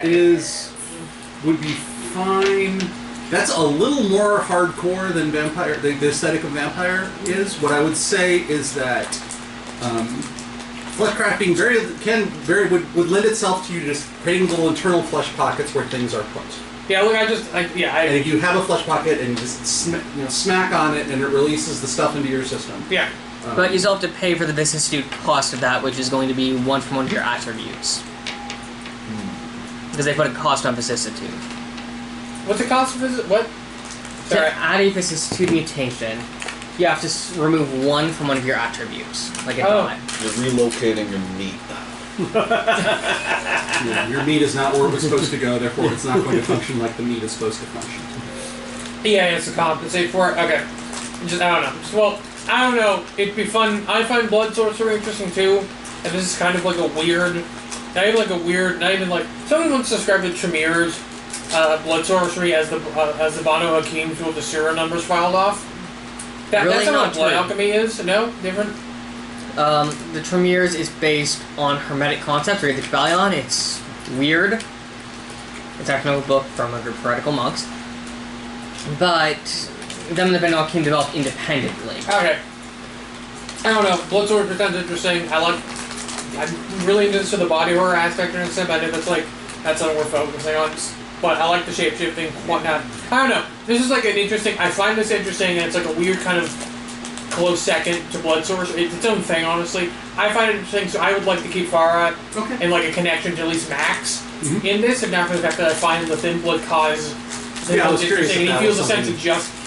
would be fine. That's a little more hardcore than vampire. The aesthetic of vampire is. What I would say is that flesh crafting would lend itself to you just creating little internal flesh pockets where things are put. Yeah, look, and if you have a flesh pocket and just smack on it, and it releases the stuff into your system. Yeah. But you still have to pay for the vicissitude cost of that, which is going to be one from one of your attributes. Because they put a cost on vicissitude. What's the cost of vicissitude? What? To add a vicissitude mutation, you have to remove one from one of your attributes. Like a die. You're relocating your meat. Yeah, your meat is not where it was supposed to go, therefore it's not going to function like the meat is supposed to function. Yeah, it's to compensate for it. Okay. I don't know. I don't know. It'd be fun. I find blood sorcery interesting too. And this is kind of like a weird... Someone once described the Tremere's blood sorcery as the Banu Hakim's with the serial numbers filed off. That's not what blood alchemy is. No? Different? The Tremere's is based on Hermetic concepts. Read the Kybalion. It's weird. It's actually a book from a group of heretical monks. But them and the Banu Hakim developed independently. Okay. I don't know. Blood sorcery sounds interesting. I'm really into the body horror aspect of it. I know that's what we're focusing on. But I like the shape-shifting, whatnot. I don't know. This is I find this interesting, and it's like a weird kind of close second to blood source. It's its own thing, honestly. I find it interesting, so I would like to keep Farah and a connection to at least Max in this, and not for the fact that I find the thin blood cause interesting, and he feels a sense of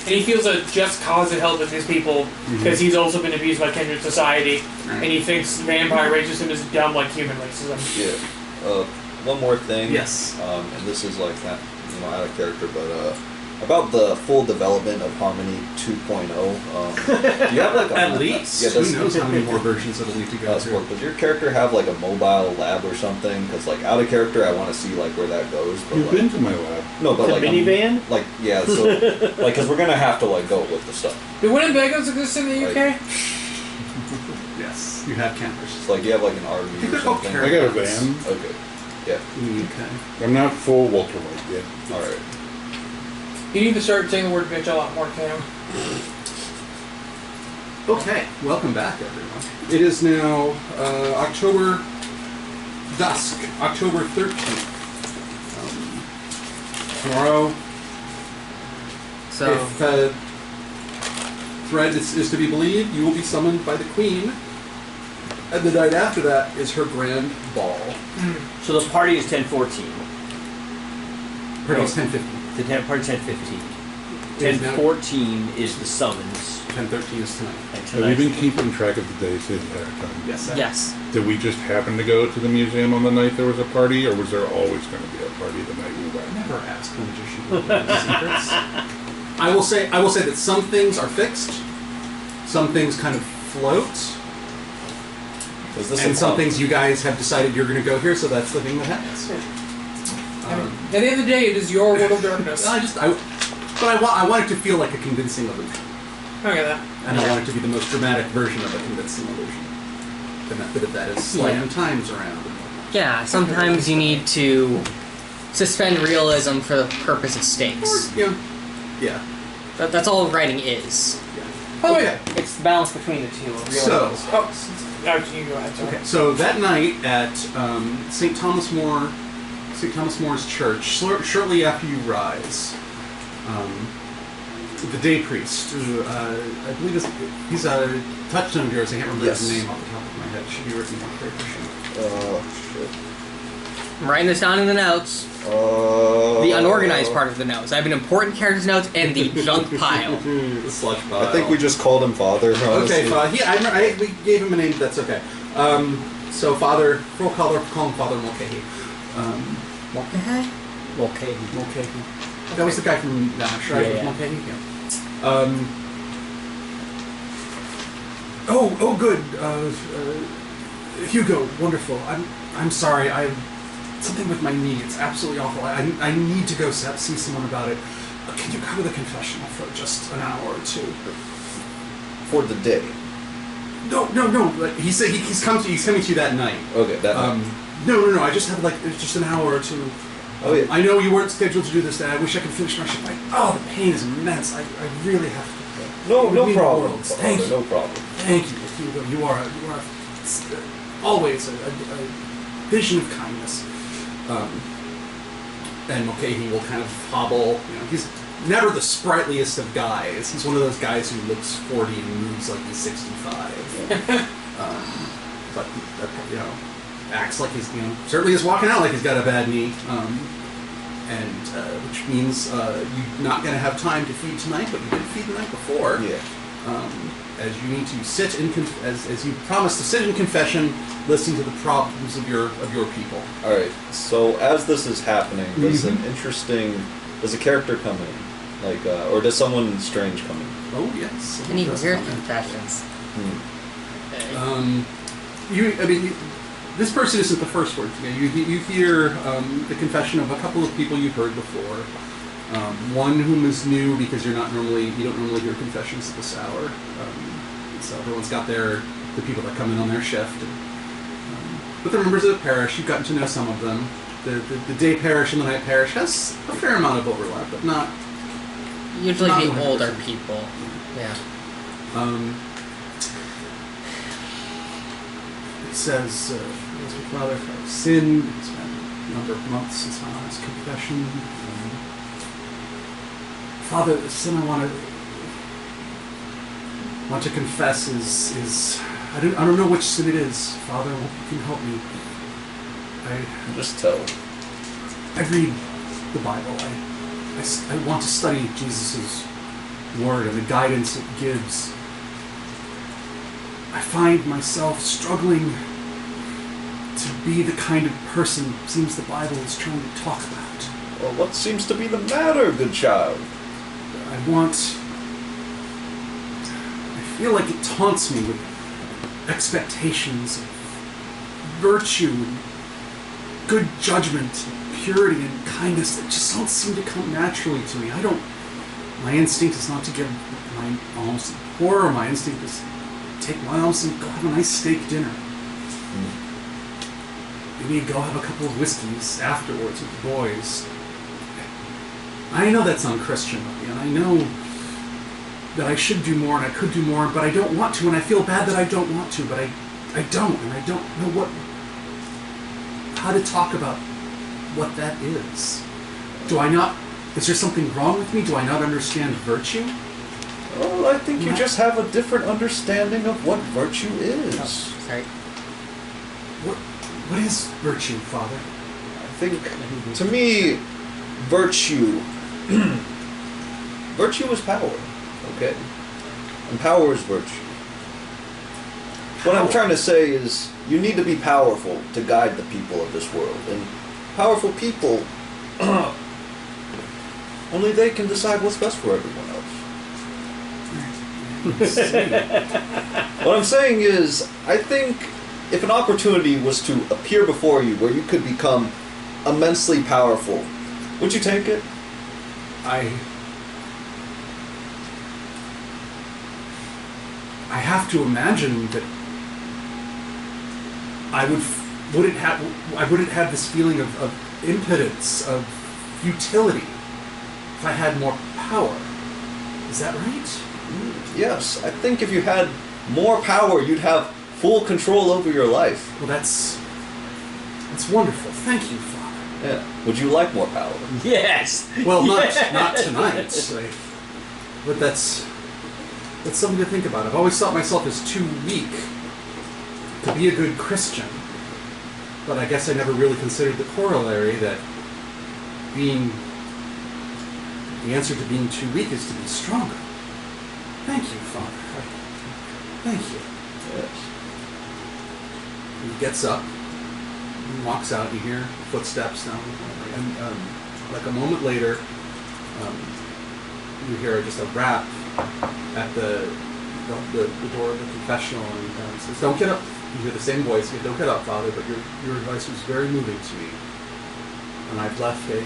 he feels a just cause of helping his people because he's also been abused by kindred society, and he thinks vampire racism is dumb like human racism. Yeah. One more thing. Yes. And this is out of character, but about the full development of Harmony 2.0. Do you have at least? Yeah, who knows how many more versions it'll need to go through. Does your character have a mobile lab or something? Because out of character, I want to see where that goes. But, You've been to my lab. No, but the minivan. Yeah. So because we're gonna have to go with the stuff. Do Winnebagos exist in the UK? Yes, you have campers. It's you have an RV or something. I got a van. Okay. Yeah. Okay. I'm not full Walter White yet. All right. You need to start saying the word bitch a lot more, Cam. Okay, welcome back, everyone. It is now October 13th. Tomorrow, So, if Thread is to be believed, you will be summoned by the Queen. And the night after that is her grand ball. So the party is 10:14. Party is 10:50. The party's 10:15. 10:14 is the summons. 10:13 is tonight. Have you been keeping track of the days the entire time? Yes, sir. yes. Did we just happen to go to the museum on the night there was a party, or was there always going to be a party the night we went? Never ask the magician secrets. I will say that some things are fixed, some things kind of float, and some things you guys have decided you're going to go here, so that's the thing that happens. At the end of the day, it is your world of darkness. I want it to feel like a convincing illusion. I get that. And I want it to be the most dramatic version of a convincing illusion. The method of that is sliding times around. Yeah, sometimes you need to suspend realism for the purpose of stakes. Yeah. That's all writing is. Oh, yeah. It's the balance between the two. So, you go ahead. okay. So that night at St. Thomas More's Church, shortly after you rise, the day priest, who I believe he's a touchstone of yours. I can't remember his name off the top of my head. Should be written on the character sheet. Shit. I'm writing this down in the notes. The unorganized part of the notes. I have an important character's notes and the junk pile. The slush pile. I think we just called him Father. Honestly. Okay, we gave him a name, but that's okay. So Father, we'll call him Father Mulcahy. Mulcahy? Mulcahy. That was the guy from Nash, right? Yeah. Mulcahy? Yeah. Good. Hugo, wonderful. I'm sorry. Something with my knee. It's absolutely awful. I need to go see someone about it. Can you cover the confessional for just an hour or two? For the day. No. He said he's coming to you that night. Okay, that night. No. I just have just an hour or two. Oh, yeah. I know you weren't scheduled to do this, Dad. I wish I could finish my shift. Oh, the pain is immense. I really have to. No, It would no mean the problem. world. Thank you. No problem. Thank you. You are always a vision of kindness. And okay, he will kind of hobble. You know, he's never the sprightliest of guys. He's one of those guys who looks 40 and moves like he's 65. But you know, acts like he's certainly is walking out like he's got a bad knee. Which means you're not going to have time to feed tonight, but you did feed the night before. Yeah. As you need to sit in, as you promised to sit in confession, listening to the problems of your people. All right. So as this is happening, does a character come in, like, or does someone strange come in? Oh yes. Any weird confessions? This person isn't the first word. You hear the confession of a couple of people you've heard before. One whom is new because you don't normally hear confessions at this hour. So everyone's got the people that come in on their shift. But the members of the parish, you've gotten to know some of them. The day parish and the night parish has a fair amount of overlap, but not. Usually not the 100%. older people. Yeah. It says, Father, I've sinned. It's been a number of months since my last confession. Father, the sin I want to confess is I don't know which sin it is. Father, I hope you can help me. Just tell. I read the Bible. I want to study Jesus' word and the guidance it gives. I find myself struggling to be the kind of person it seems the Bible is trying to talk about. Well, what seems to be the matter, good child? I feel like it taunts me with expectations of virtue, and good judgment, and purity, and kindness that just don't seem to come naturally to me. My instinct is not to give my alms to the poor. My instinct is to take my alms and go have a nice steak dinner. Maybe go have a couple of whiskeys afterwards with the boys. I know that's unchristian of me, and I know that I should do more and I could do more, but I don't want to, and I feel bad that I don't want to, but I don't, and I don't know how to talk about what that is. Is there something wrong with me? Do I not understand virtue? Well, I think you just have a different understanding of what virtue is. Oh, sorry. What is virtue, Father? I think, to me, virtue is power, okay? And power is virtue. What I'm trying to say is, you need to be powerful to guide the people of this world. And powerful people, only they can decide what's best for everyone else. What I'm saying is, I think if an opportunity was to appear before you where you could become immensely powerful, would you take it? I have to imagine that I wouldn't have this feeling of impotence, of futility, if I had more power. Is that right? Yes, I think if you had more power, you'd have full control over your life. Well, that's wonderful. Thank you, Father. Yeah. Would you like more power? Yes. Well, not tonight. But that's something to think about. I've always thought myself as too weak to be a good Christian. But I guess I never really considered the corollary that the answer to being too weak is to be stronger. Thank you, Father. Thank you. Yes. He gets up, and walks out, and you hear footsteps now. And like a moment later, you hear just a rap at the door of the confessional, and it says, "Don't get up." You hear the same voice, "Don't get up, Father, but your advice was very moving to me. And I've left a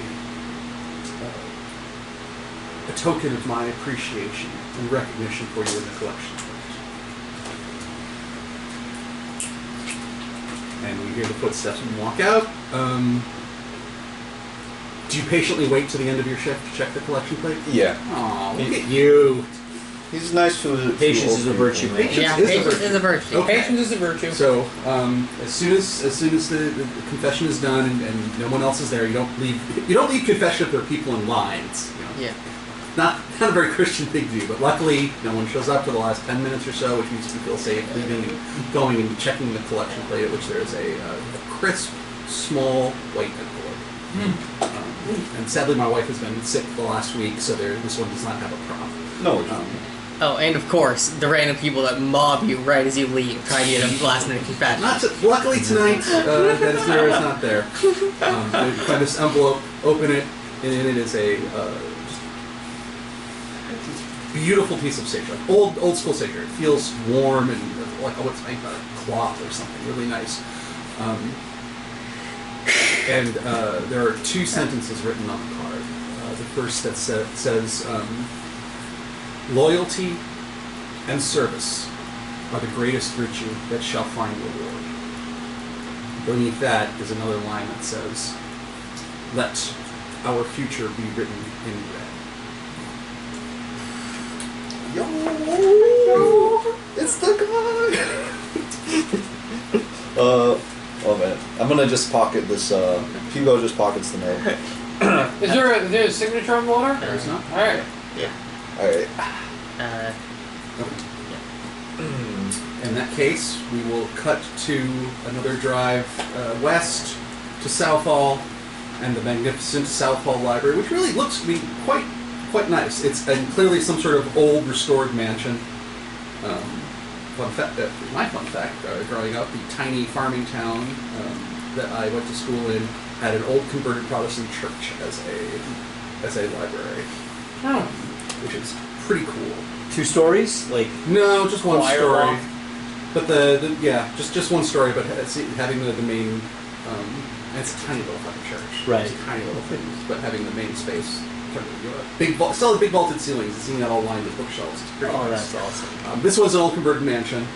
token of my appreciation and recognition for you in the collection." And we hear the footsteps and walk out. Do you patiently wait to the end of your shift to check the collection plate? Yeah. Oh, look at you. He's nice to Patience old is a people. virtue, man. Patience Yeah, is a patience virtue. is a virtue. Okay. Patience is a virtue. So as soon as the confession is done and no one else is there, you don't leave confession if there are people in lines. You know? Yeah. Not a very Christian thing to do, but luckily no one shows up for the last 10 minutes or so, which means you feel safe leaving and going and checking the collection plate, at which there is a crisp, small white envelope. And sadly, my wife has been sick the last week, so this one does not have a prop. No. Oh, and of course, the random people that mob you right as you leave, trying to get a last-minute confession. Luckily tonight, that is not there. You find this envelope, open it, and in it is a beautiful piece of sacred, old school sacred. It feels warm and like it's made out of cloth or something really nice. And there are two sentences written on the card. The first that says, loyalty and service are the greatest virtue that shall find reward. Beneath that is another line that says, let our future be written in red. Yo, it's the guy. Oh man, I'm gonna just pocket this. Hugo just pockets the note. Is there a signature on the letter? There is not. All right. All right. In that case, we will cut to another drive west to Southall and the magnificent Southall Library, which really looks to be quite nice. It's clearly some sort of old restored mansion. My fun fact, growing up, the tiny farming town that I went to school in had an old converted Protestant church as a library, which is pretty cool. 2 stories? Like No, just one choir story. loft? But just one story. But having the main, and it's a tiny little fucking church. Right. It's tiny little things, but having the main space, still the big vaulted ceilings, and seeing that all lined with bookshelves. It's pretty Oh, nice. that's awesome. This was an old converted mansion.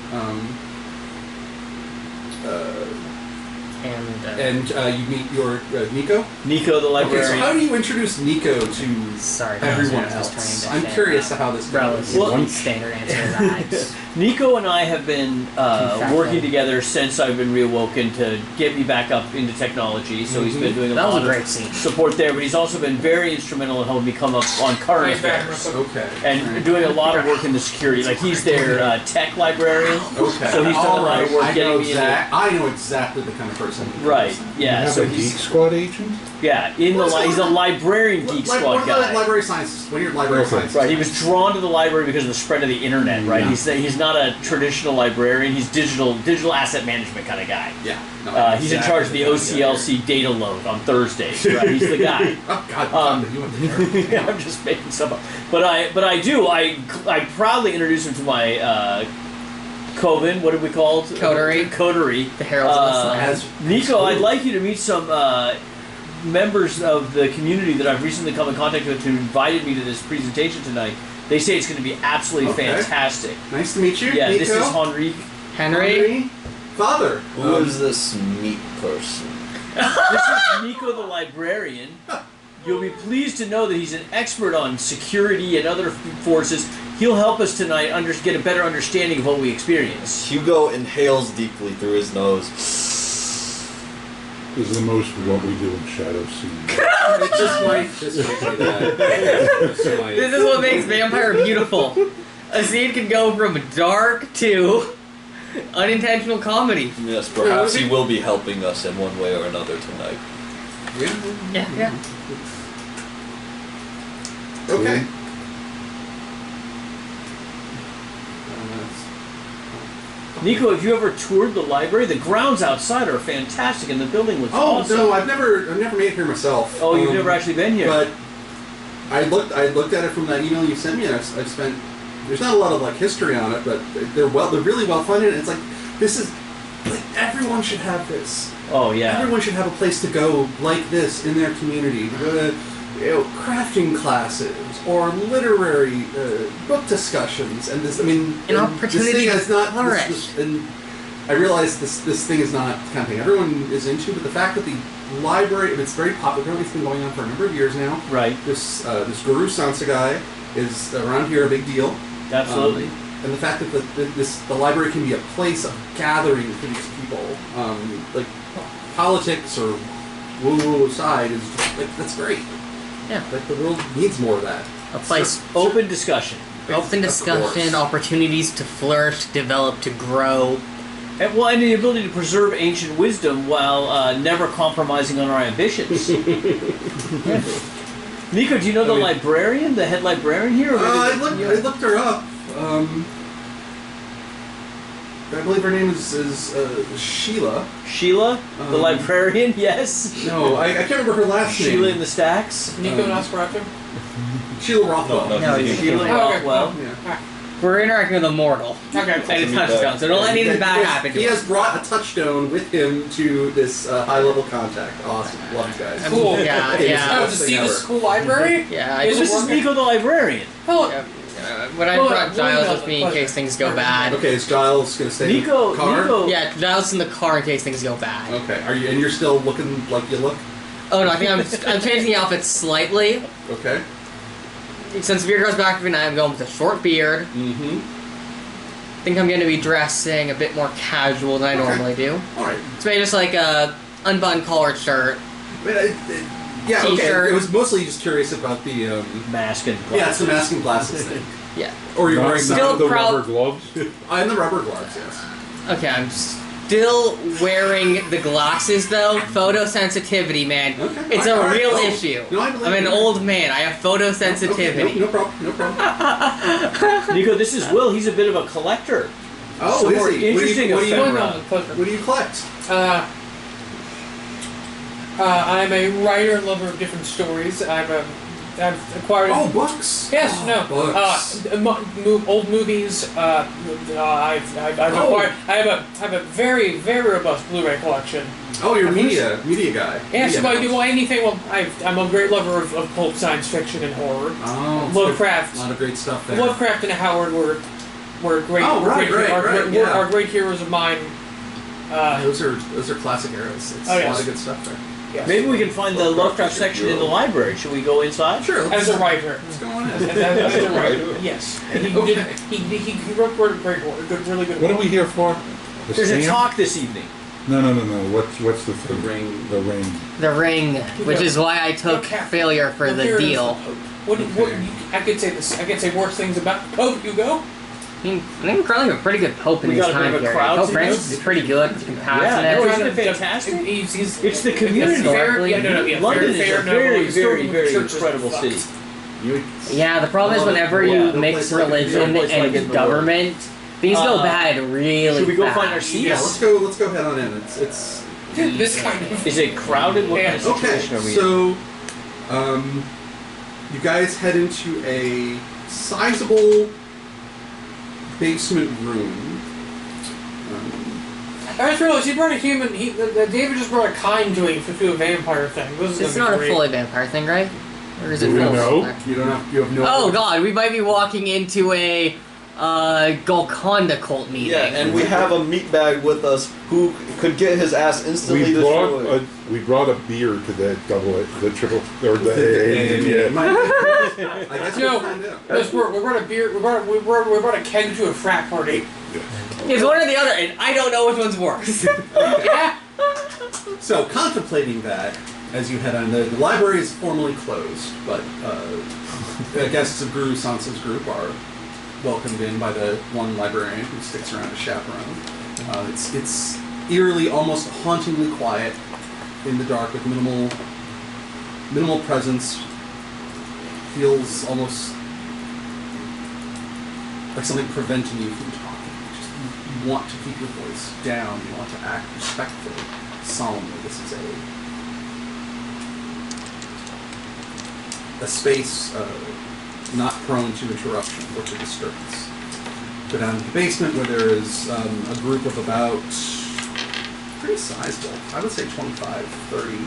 And you meet your Nico. Nico, the Okay, librarian. so how do you introduce Nico to Sorry, everyone I was else? trying to I'm say curious that. to how this goes. Relatively standard answer to that. Nico and I have been working together since I've been reawoken to get me back up into technology. So he's been doing a That was lot a great of scene. support there, but he's also been very instrumental in helping me come up on current affairs. Okay. And doing a lot of work in the security. Like he's their tech librarian. Okay. So he's done a lot of work I getting know me into I know exactly the kind of person. Right. You Yeah. have So a Geek he's Squad agent? he's a librarian Geek One Squad of the guy. library sciences. One of your library Okay. sciences. Right, he was drawn to the library because of the spread of the internet, right? Yeah. He's not a traditional librarian, he's digital asset management kind of guy. Yeah. No, He's in charge of the OCLC data load on Thursdays, right? He's the guy. Oh God, you went there. I'm just making stuff up. But I proudly introduced him to my Coven, what did we call it? Coterie. Coterie. The Heralds of the Sun. As Nico, I'd like you to meet some members of the community that I've recently come in contact with who invited me to this presentation tonight. They say it's going to be absolutely Okay. fantastic. Nice to meet you. Yeah, Nico. this is Henrique. Henry. Father. Who is this meat person? This is Nico the librarian. You'll be pleased to know that he's an expert on security and other forces. He'll help us tonight get a better understanding of what we experience. Hugo inhales deeply through his nose. This is the most what we do in Shadow Scene. It's just like this might be that. This is what makes Vampire beautiful. A scene can go from dark to unintentional comedy. Yes, perhaps he will be helping us in one way or another tonight. Yeah. Okay. Nico, have you ever toured the library? The grounds outside are fantastic, and the building looks Oh awesome. no, I've never made it here myself. Oh, you've never actually been here. But I looked at it from that email you sent me, and I've spent. There's not a lot of like history on it, but they're really well funded. And it's like this is like everyone should have this. Oh yeah. Everyone should have a place to go like this in their community. To go to, crafting classes or literary book discussions, and this. I mean, An opportunity this thing has not. to flourish. And I realize this thing is not the kind of thing everyone is into, but the fact that the library, it's very popular. Apparently, it's been going on for a number of years now. Right. This Guru Sansa guy is around here a big deal. Absolutely. And the fact that the library can be a place of gathering for these people, like politics or woo-woo aside, is just, like, that's great. Yeah. Like, the world needs more of that. A place. Open discussion. Open Of discussion, course. opportunities to flourish, to develop, to grow. And, well, and the ability to preserve ancient wisdom while never compromising on our ambitions. Nico, do you know the librarian, the head librarian here? I looked her up. I believe her name is Sheila. Sheila, the librarian, yes. No, I can't remember her last name. Sheila in the stacks. Nico and Nosferatu? Sheila Rothwell. No, Sheila Oh, okay. Rothwell. Yeah. We're interacting with a mortal. Okay. And it's touchstone, so don't let anything bad happen to He us. has brought a touchstone with him to this high-level contact. Awesome. Love you guys. Cool. Yeah, Okay, yeah. Oh, to see the school library? Yeah, Is This it is working? Nico the librarian. Oh, Yeah. When I Well, brought well, Giles no, with me in pleasure. case things go bad. Okay, is Giles going to stay in Nico, the car? Nico. Yeah, Giles in the car in case things go bad. Okay, and you're still looking like you look? Oh no, I think I'm changing the outfit slightly. Okay. Since beard grows back every night, I'm going with a short beard. Mm-hmm. I think I'm going to be dressing a bit more casual than I normally do. Alright. It's maybe just like a unbuttoned collared shirt. Yeah, okay. T-shirt. It was mostly just curious about the, Mask and yeah, it's the glasses. mask and glasses thing. Yeah. Or you're wearing Still the proud- rubber gloves. and the rubber gloves, yes. Okay, I'm still wearing the glasses though. Photosensitivity, man. Okay. It's a real issue. No, I believe I'm an you. old man. I have photosensitivity. Okay, no problem, no problem. Nico, this is Will. He's a bit of a collector. Oh, Some is more he? interesting What do you, ephemera. what do you collect? I'm a writer and lover of different stories. I've acquired. Oh, books. Yes, Oh, no. books. Old movies. I've acquired. I have a very robust Blu-ray collection. Oh, you're a media guy. Yes, Media well, house. anything. Well, I'm a great lover of pulp science fiction and horror. Oh, Lovecraft. A lot of great stuff there. Lovecraft and Howard were great. Oh, right, yeah. Are great heroes of mine. Those are classic eras. It's Oh, a yes. lot of good stuff there. Yes. Maybe we can find the Lovecraft section in the library. Should we go inside? Sure. As a writer. Let's go on in. As a writer. Yes. He Okay. he wrote great work. Really good. What are work. we here for? The There's a stand? talk this evening. No. What's the thing? ring. The ring. The ring, which is why I took failure for the deal. What I could say this. I could say worse things about Pope Hugo. I think we probably have a pretty good Pope in We this got a bit time of a period. crowd Pope today. Francis is pretty good, Yeah, compassionate. no, isn't it fantastic? He's It's the community. Historically, London is a fair, very, noble, very, very churches incredible fucked. city. Yeah, the problem is whenever yeah, you no mix place like it. religion No place like it in and the government, things go bad really Should we go fast. find our seats? Yeah, let's go head on in. It's This kind of. Is it crowded? What kind of okay. situation are we in? So, you guys head into a sizable basement room. I just realized he brought a human. David just brought a kind to him to do a vampire thing. This is It's gonna not be a great. fully vampire thing, right? Or is it Do we full know? vampire? You have no. Oh god, we might be walking into a Golconda cult meeting. Yeah, and we have a meatbag with us who could get his ass instantly destroyed. We brought a beer to the the triple, or the I guess No, we'll find out. we brought a beer. We brought a keg to a frat party. It's one or the other, and I don't know which one's worse. Yeah. So, contemplating that, as you head on, the library is formally closed, but guests of Guru Sansa's group are welcomed in by the one librarian who sticks around as chaperone. It's eerily, almost hauntingly quiet in the dark with minimal presence. Feels almost like something preventing you from talking. You want to keep your voice down. You want to act respectfully, solemnly. This is a space not prone to interruption or to disturbance. Go down to the basement where there is a group of about, pretty sizable, I would say 25, 30.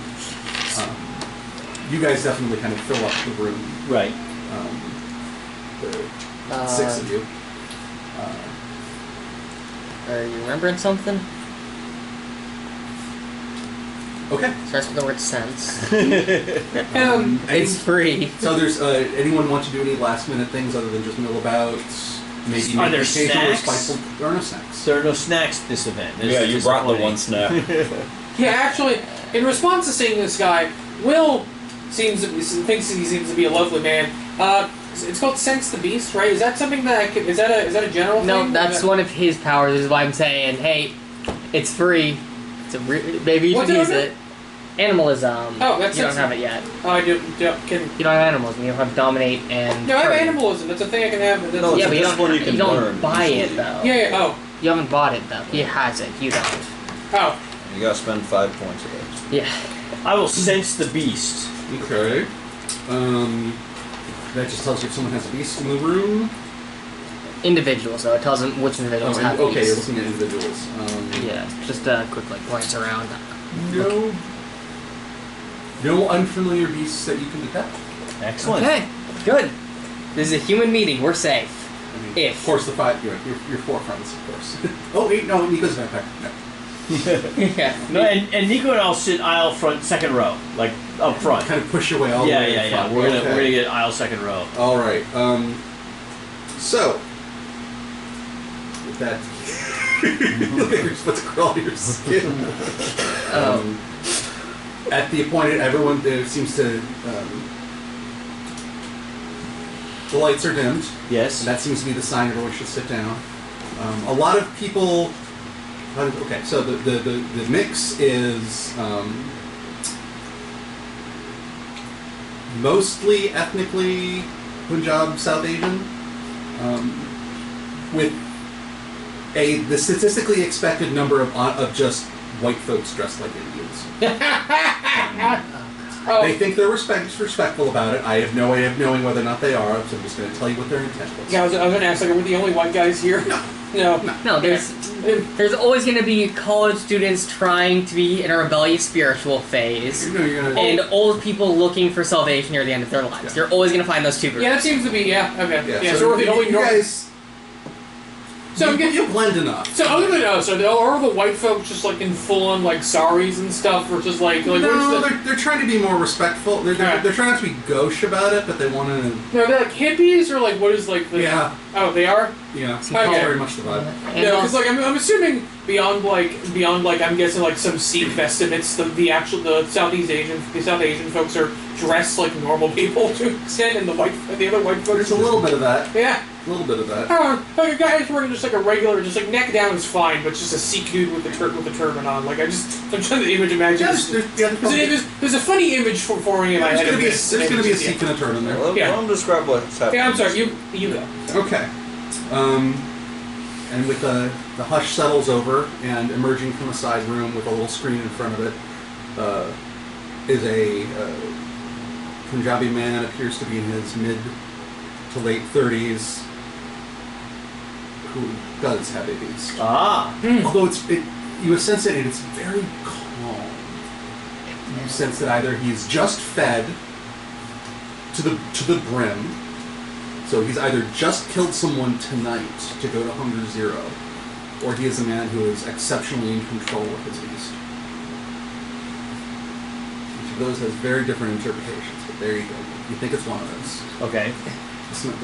You guys definitely kind of fill up the room. Right. The 6 of you. Are you remembering something? Okay. Starts with the word sense. It's free. So there's anyone want to do any last minute things other than just mill about? Maybe Are there occasional snacks? spiteful. There are no snacks. There are no snacks at this event. This Yeah, is you brought the disappointing. one snack. Yeah, actually, in response to seeing this guy, Will thinks he seems to be a lovely man. It's called Sense the Beast, right? Is that something that I could, is that a general No, thing? that's one of his powers. This is why I'm saying, hey, it's free. Maybe you What's should it use under? it. Animalism. Oh, that's you don't sense- have it yet. Oh, I do. Can You don't have animalism. You don't have dominate and. no, I have prey. animalism. That's a thing I can have. That's, No, Yeah, it's but a you discipline don't. you can You don't learn buy it easily. though. yeah. Oh. You haven't bought it though. He has it. You don't. Oh. You gotta spend 5 points of it. Yeah. I will sense the beast. Okay. That just tells you if someone has a beast in the room. Individuals though. It tells them which individuals have Okay, you're these. looking at individuals. Yeah. Just a quick glance around. No unfamiliar beasts that you can detect. Excellent. Okay. Good. This is a human meeting. We're safe. I mean, If. Of course, your 4 friends, of course. Oh, wait, no, Nico's backpack. No. Yeah. No, and Nico and I'll sit aisle front, second row, like up front. Kind of push your way all the Yeah, way yeah, in yeah. front. We're Okay. gonna get aisle second row. All right. So with that, you're supposed to crawl to your skin. At the appointed, everyone there seems to. The lights are dimmed. Yes. And that seems to be the sign everyone should sit down. A lot of people. Okay, so the mix is mostly ethnically Punjab, South Asian, with the statistically expected number of just white folks dressed like Indians. Oh. They think they're respectful about it. I have no way of knowing whether or not they are, so I'm just going to tell you what their intent was. Yeah, I was going to ask, like, are we the only white guys here? No. No, there's always going to be college students trying to be in a rebellious spiritual phase, You're gonna, and old people looking for salvation near the end of their lives. Yeah. You're always going to find those two groups. Yeah, that seems to be, okay. yeah, So we're the only you guys. So I'm getting. You blend enough. So other than us, are the white folks just like in full on like saris and stuff, or just like No, what is the? they're trying to be more respectful. They're trying not to be gauche about it, but they want to. No, they're like hippies, or like what is like the? Yeah. Oh, they are. Yeah, it's Okay. very much the vibe. And No, also- because like I'm assuming beyond like I'm guessing like some Sikh estimates the South Asian folks are dressed like normal people to an extent, and the other white folks. There's a little bit of that. Yeah. A little bit of that. Oh, like a guy is wearing just like a regular, just like neck down is fine, but just a Sikh dude with the turban on. Like I'm trying to imagine. There's a funny image forming in my head. There's going to be a Sikh in a turban there. Let Yeah. let him describe what's happening. Yeah, I'm sorry. You go. Okay. And with the hush settles over, and emerging from a side room with a little screen in front of it is a Punjabi man, appears to be in his mid to late 30s, who does have a beast. Ah. Although you sense it, and it's very calm. You sense that either he's just fed to the brim, so he's either just killed someone tonight to go to Hunger Zero, or he is a man who is exceptionally in control of his beast. Each of those has very different interpretations, but there you go. You think it's one of those. Okay. It's not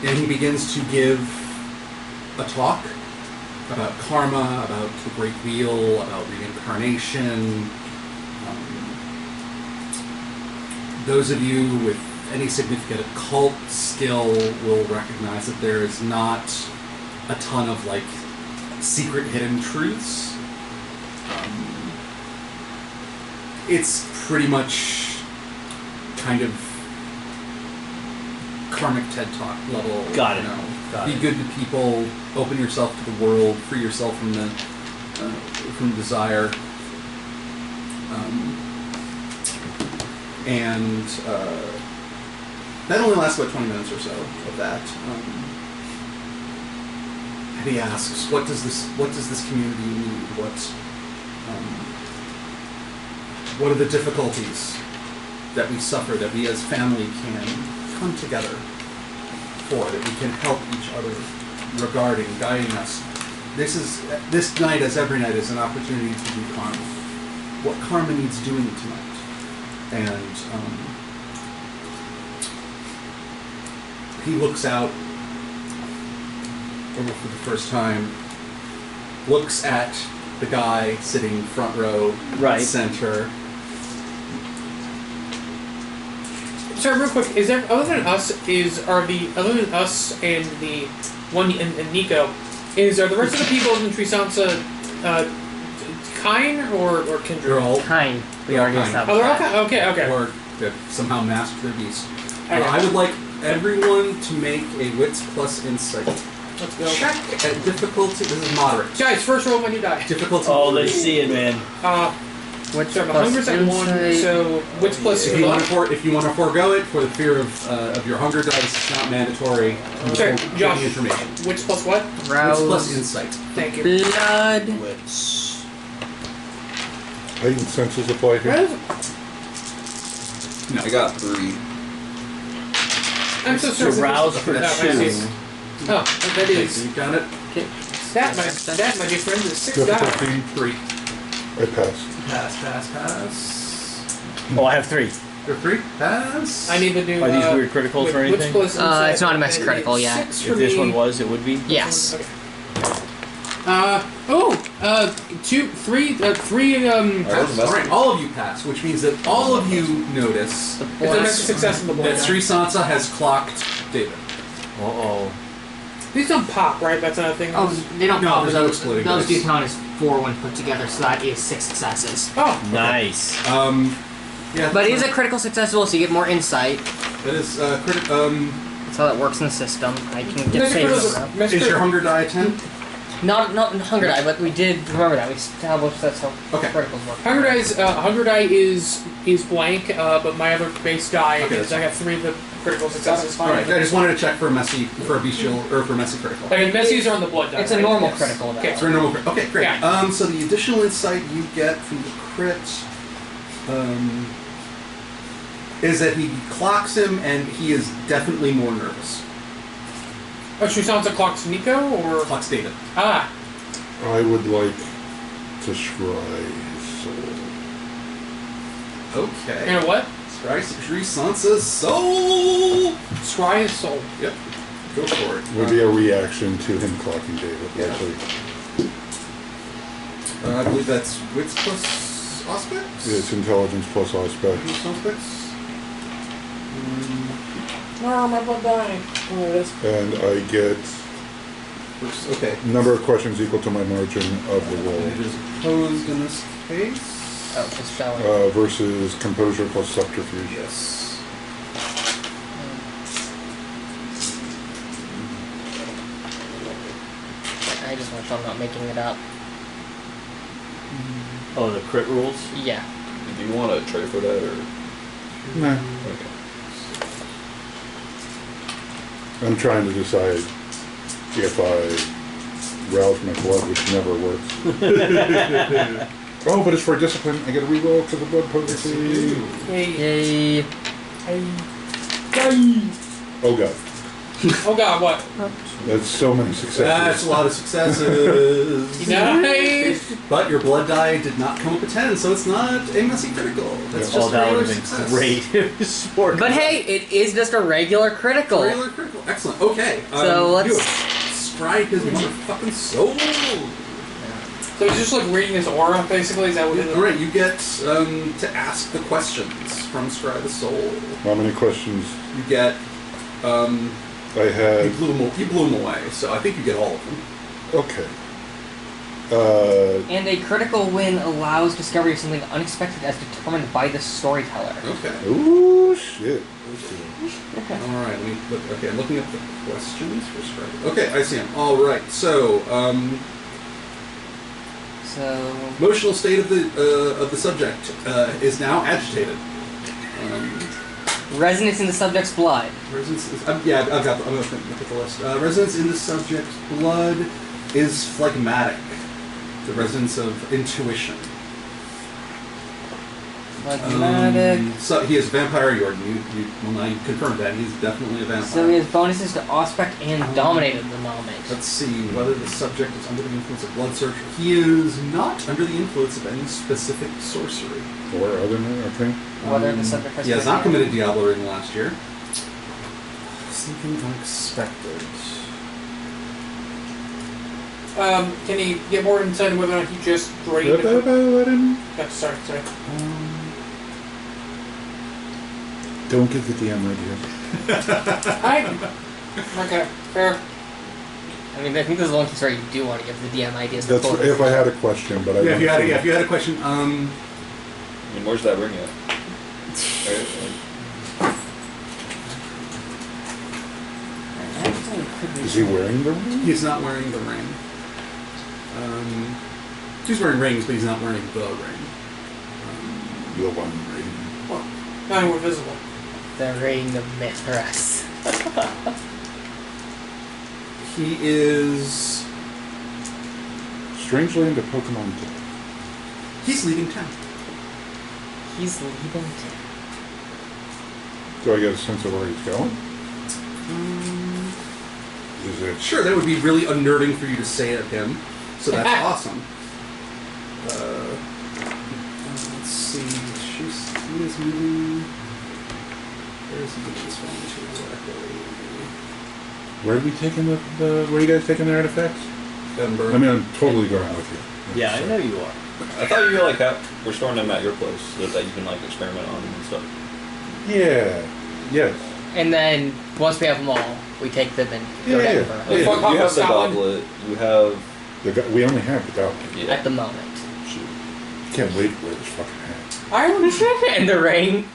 and he begins to give a talk about karma, about the great wheel, about reincarnation. Those of you with any significant occult skill will recognize that there is not a ton of like secret hidden truths. It's pretty much kind of karmic TED Talk level. Got it. You know, Got be it. good to people, open yourself to the world, free yourself from desire. And that only lasts about 20 minutes or so of that. And he asks, "What does this community need? What are the difficulties that we suffer, that we as family can come together for, that we can help each other guiding us. This night, as every night, is an opportunity to do karma. What karma needs doing tonight, and he looks out for the first time. Looks at the guy sitting front row, Right. center. Sorry, real quick. Is there other than us and the one and Nico? Are the rest of the people in Trisansa kind or kindred? They're all Kind. We They're all already kind. established Oh, they're all that. kind. Okay. or that somehow masked their beast. Okay. I would like everyone to make a wits plus insight Let's go. check at difficulty. This is moderate. Guys, first roll when you die. Difficulty. Oh, let's see it, man. What's So I'm plus 100% one, insight? so wits plus If you want to forego it for the fear of your hunger dice, it's not mandatory. Sure, Give Josh. the information. Wits plus what? Wits Rouse. plus insight. Thank you. Blood. Wits. Heightened senses apply What here. is it? No. I got 3. I'm so So sorry. rouse for Oh, I 2. see. Oh, that Okay, is so you got it. that my dear friend is 6 die. Difficulty 3. I pass. Pass. Oh, I have 3. You're 3. Pass. I need to do. Are these weird criticals wit- or wits anything? plus insight. It's not a mess critical It's yet. 6 for If this me. one was, it would be. Yes. Okay. 2, 3, 3. Pass. All right, all of you pass, which means that all of you notice It's a massive success in the that board. Sri Sansa has clocked David. Uh-oh. These don't pop, right? That's another thing. Oh, they don't No, pop. there's no Those exploding those dice. do count as 4 when put together, so that is 6 successes. Oh, Nice. Yeah, But it is a critical success as well, so you get more insight. that is That's how that works in the system. I can get Master saves Critical's- around. Master is your Critical- hunger die 10? Not in Hunger Die, but we did remember that. We established that's how Okay. criticals work. Hunger die is blank, but my other base die Okay, is I have 3 of the critical successes. All right, I just wanted to check for a bestial or for messy critical. I mean, Messies are on the blood die. It's a right? normal Yes. critical, though. Okay. So normal crit. Okay, great. Yeah. So the additional insight you get from the crit is that he clocks him, and he is definitely more nervous. Oh, Trisansa clocks Nico, or Clocks David. ah, I would like to try soul. Okay. you know what? Sri Sansa's soul. Scry his soul. Yep. Go for it. Would be a reaction to him clocking David. Yeah. Actually, I believe that's wits plus aspects. it's intelligence plus aspect. Aspects. No, my blood die. Oh, it is. And I get Okay. number of questions equal to my margin of the roll. It is opposed in this case. Oh, it's showing. Versus composure plus subterfuge. Yes. I just want to show I'm not making it up. Oh, the crit rules? Yeah. Do you want to try for that or? Nah. Okay. I'm trying to decide if I rouse my blood, which never works. Oh, but it's for discipline. I get a reroll because of blood potency. Hey. Yay. Hey. Oh god, Oh god, what? that's so many successes. That's a lot of successes. Nice. But your blood die did not come up with 10, so it's not a messy critical. That's Yeah. just Oh, that a would regular have been success. great. It was Spork. But hey, it is just a regular critical. Regular critical. Excellent. Okay. So let's- You strike his motherfucking soul. So he's just like reading his aura, basically. Is that what it is? All right. You get to ask the questions from Scry the Soul. How many questions? You get. I had. You blew them away, so I think you get all of them. Okay. And a critical win allows discovery of something unexpected as determined by the storyteller. Okay. Ooh, shit. All right. Let me look. Okay. I'm looking at the questions for Scry. Okay. I see them. All right. So. So Emotional state of the subject is now agitated. resonance in the subject's blood. Resonance is, I'm going to look at the list. Resonance in the subject's blood is phlegmatic. The resonance of intuition. Phlegmatic. So he is a vampire. You well, now you confirmed that he's definitely a vampire. So he has bonuses to Aspect and Dominate at the moment. Let's see whether the subject is under the influence of blood search. He is not under the influence of any specific sorcery. Or other than okay. Whether the subject has He has not committed committed Diablo in the last year. Something unexpected. Can he get more insight on whether or not he just drained? Let him. Oh, sorry. Don't give the DM ideas. Okay, fair. I mean, I think this is the one case where you do want to give the DM ideas. That's before if I had a question, but I Yeah, don't if you had a question, I mean, where's that ring at? Is he wearing the ring? he's not wearing the ring. He's wearing rings, but he's not wearing the ring. The one ring. Well, not more visible. The ring of Mithras. He is. Strangely into Pokemon too. He's leaving town. He's leaving town. Do I get a sense of where he's going? Is it? Sure, that would be really unnerving for you to say at him. So that's awesome. Let's see. He is moving. Where is he getting this one to exactly? Where are we taking where are you guys taking their artifacts? Denver. I mean, I'm totally going with you. Yeah, I know you are. I thought you like we're storing them at your place so that you can like experiment on them and stuff. Yeah. Yes. And then, once we have them all, we take them and go Yeah, to yeah. Edinburgh. Like, fuck off you have with the Scotland. goblet. You have We only have the goblet. yeah. At the moment. Can't wait for this fucking hat. Ireland. And the ring.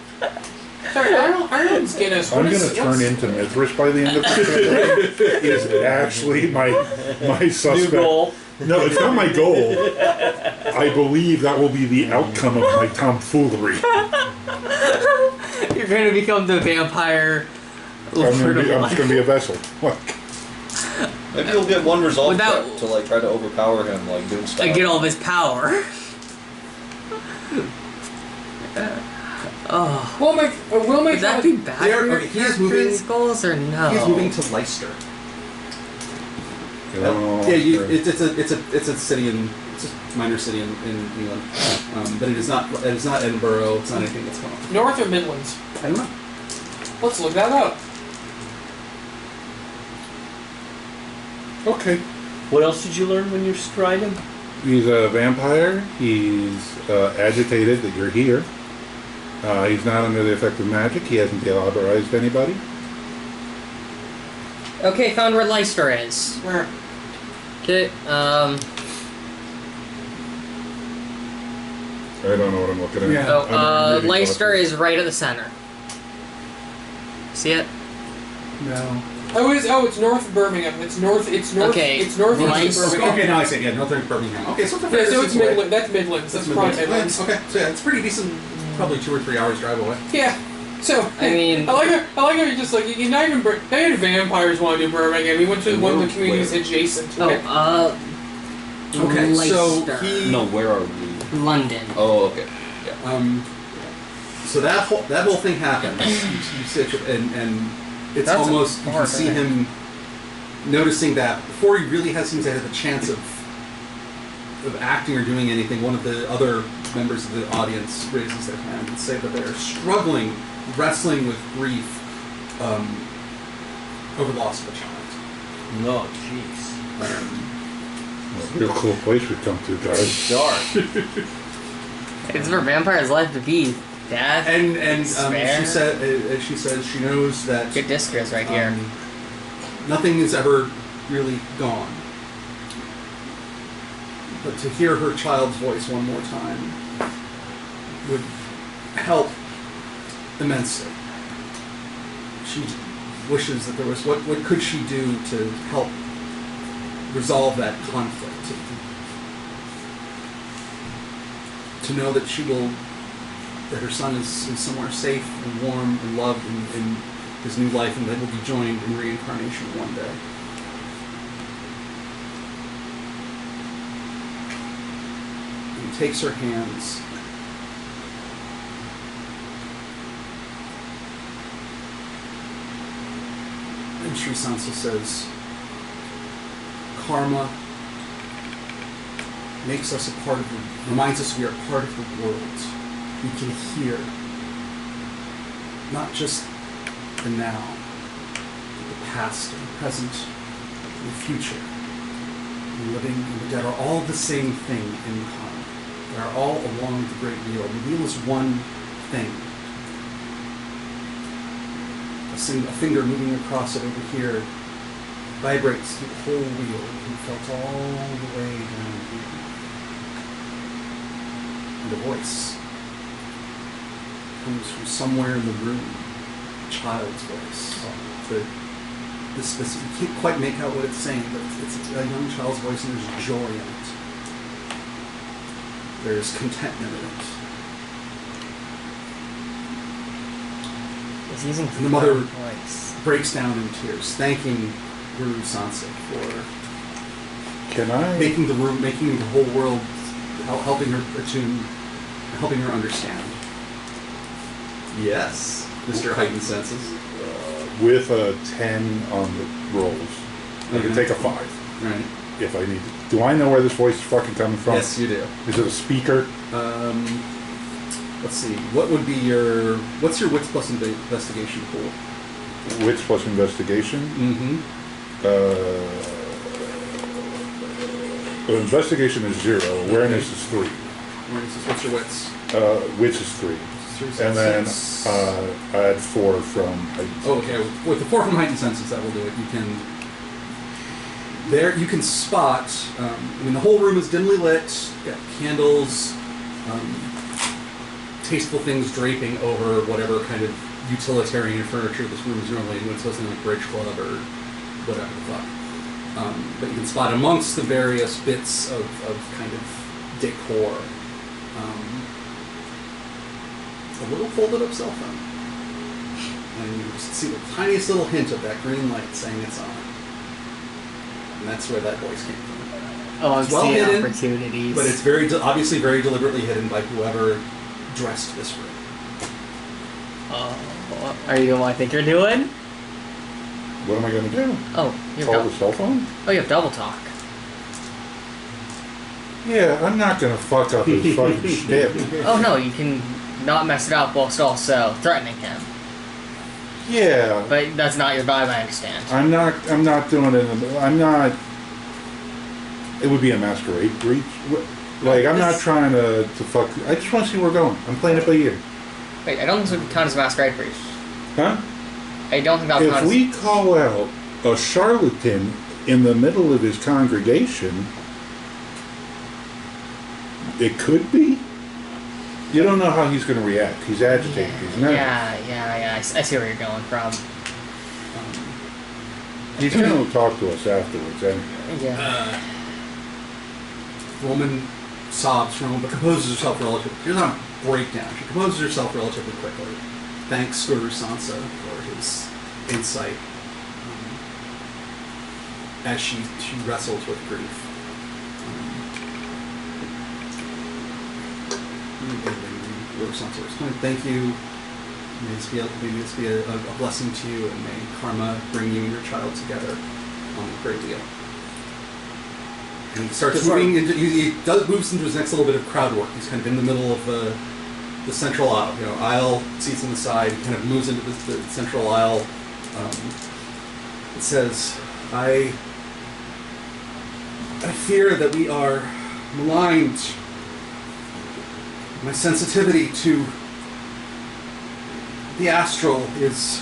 Sorry, Ireland's Guinness. I'm going to turn into Mithras by the end of this. Is actually my suspect. New goal. No, it's not my goal. I believe that will be the outcome of my tomfoolery. You're going to become the vampire. I'm just going to be a vessel. What? Maybe you'll get one resolve Without- check to like try to overpower him, like doing stuff. And get all of his power. Oh. We'll make Would that be bad They are- for your okay, he is character's moving- goals or no? He's moving to Leicester. Oh, It's a city it's a minor city in England, but it is not Edinburgh. It's not anything that's going on. North or Midlands? I don't know. Let's look that up. Okay. What else did you learn when you're striding? He's a vampire. He's agitated that you're here. He's not under the effect of magic. He hasn't terrorized anybody. Okay, found where Leicester is. Where? Okay, I don't know what I'm looking at. Yeah. so, I'm really Leicester lost. is right at the center. See it? No. It's north of Birmingham. It's north. Okay, It's northeast Leicester- of Birmingham. Okay, now I see it. Yeah, Northern Birmingham. Okay, so it's a fair Yeah, so it's distance away. Midland. That's Midlands. That's probably Midlands. Okay, so yeah, it's pretty decent. Probably 2 or 3 hours drive away. Yeah. So I mean- I like how you're just like you not even vampires want to do Birmingham. We went to one of the communities adjacent to it. Oh, Okay, so Leicester. he. No, where are we? London. Oh, okay. Yeah. So that whole thing happens. You sit and it's That's almost you far, can see isn't it? him noticing that before he really has seems to have a chance of acting or doing anything. One of the other members of the audience raises their hand and say that they're struggling, wrestling with grief over the loss of a child. No, jeez. Real cool place we've come to, guys. Dark. It's where vampires like to be, Dad. And Spare. she says she knows that Good discus right here. nothing is ever really gone. But to hear her child's voice one more time would help immensely. She wishes that there was what could she do to help resolve that conflict? To know that that her son is somewhere safe and warm and loved in his new life, and that he'll be joined in reincarnation one day. And he takes her hands Sri Sansa says, karma makes us a part of the, reminds us we are part of the world. We can hear not just the now, but the past and the present and the future. The living and the dead are all the same thing in karma. They are all along the great wheel. The wheel is one thing. A finger moving across it over here vibrates through the whole wheel and felt all the way down here. And a voice comes from somewhere in the room, a child's voice. You can't quite make out what it's saying, but it's a young child's voice, and there's joy in it. There's contentment in it. He's using And the mother voice. breaks down in tears, thanking Guru Sansa for Can I? making the whole world, helping her attune, helping her understand. Yes. Mr. Heightened Senses. With a 10 on the rolls, I can take a 5 Right. if I need to. Do I know where this voice is fucking coming from? Yes, you do. Is it a speaker? Let's see. What's your wits plus investigation pool? Wits plus investigation? Mm-hmm. Investigation is 0. Awareness is 3. What's your wits? Wits is 3. And then I had 4 from heightened. Oh, okay. With the 4 from heightened senses, that will do it. You can spot. The whole room is dimly lit. Got candles, tasteful things draping over whatever kind of utilitarian furniture this room is normally in. It's something like Bridge Club or whatever the fuck. But you can spot amongst the various bits of kind of decor. A little folded up cell phone. And you just see the tiniest little hint of that green light saying it's on. And that's where that voice came from. Oh, I'm It's well seeing hidden, opportunities. but it's obviously very deliberately hidden by whoever dressed this room. Are you doing what I think you're doing? What am I going to do? Oh, you Call have the cell phone? you have double talk. Yeah, I'm not going to fuck up his fucking shit. Oh no, you can not mess it up whilst also threatening him. Yeah. But that's not your vibe, I understand. I'm not doing it. I'm not. It would be a masquerade breach. Like, I'm not trying to fuck. I just want to see where we're going. I'm playing it by ear. Wait, I don't think this would count as a masquerade breach. Huh? I don't think that would count If as... we call out a charlatan in the middle of his congregation, it could be. You don't know how he's going to react. He's agitated. He's nervous. Yeah. I see where you're going from. He's going to talk to us afterwards anyway. Yeah. Woman sobs for a moment, but composes herself relatively. She's not a breakdown. She composes herself relatively quickly. Thanks Guru Sansa for his insight as she wrestles with grief. Guru Sansa responds, "Thank you. May this be a blessing to you, and may karma bring you and your child together on the great wheel." And he starts moving into. He moves into his next little bit of crowd work. He's kind of in the middle of the central aisle. Aisle seats on the side. He kind of moves into the central aisle. It says, "I fear that we are maligned. My sensitivity to the astral is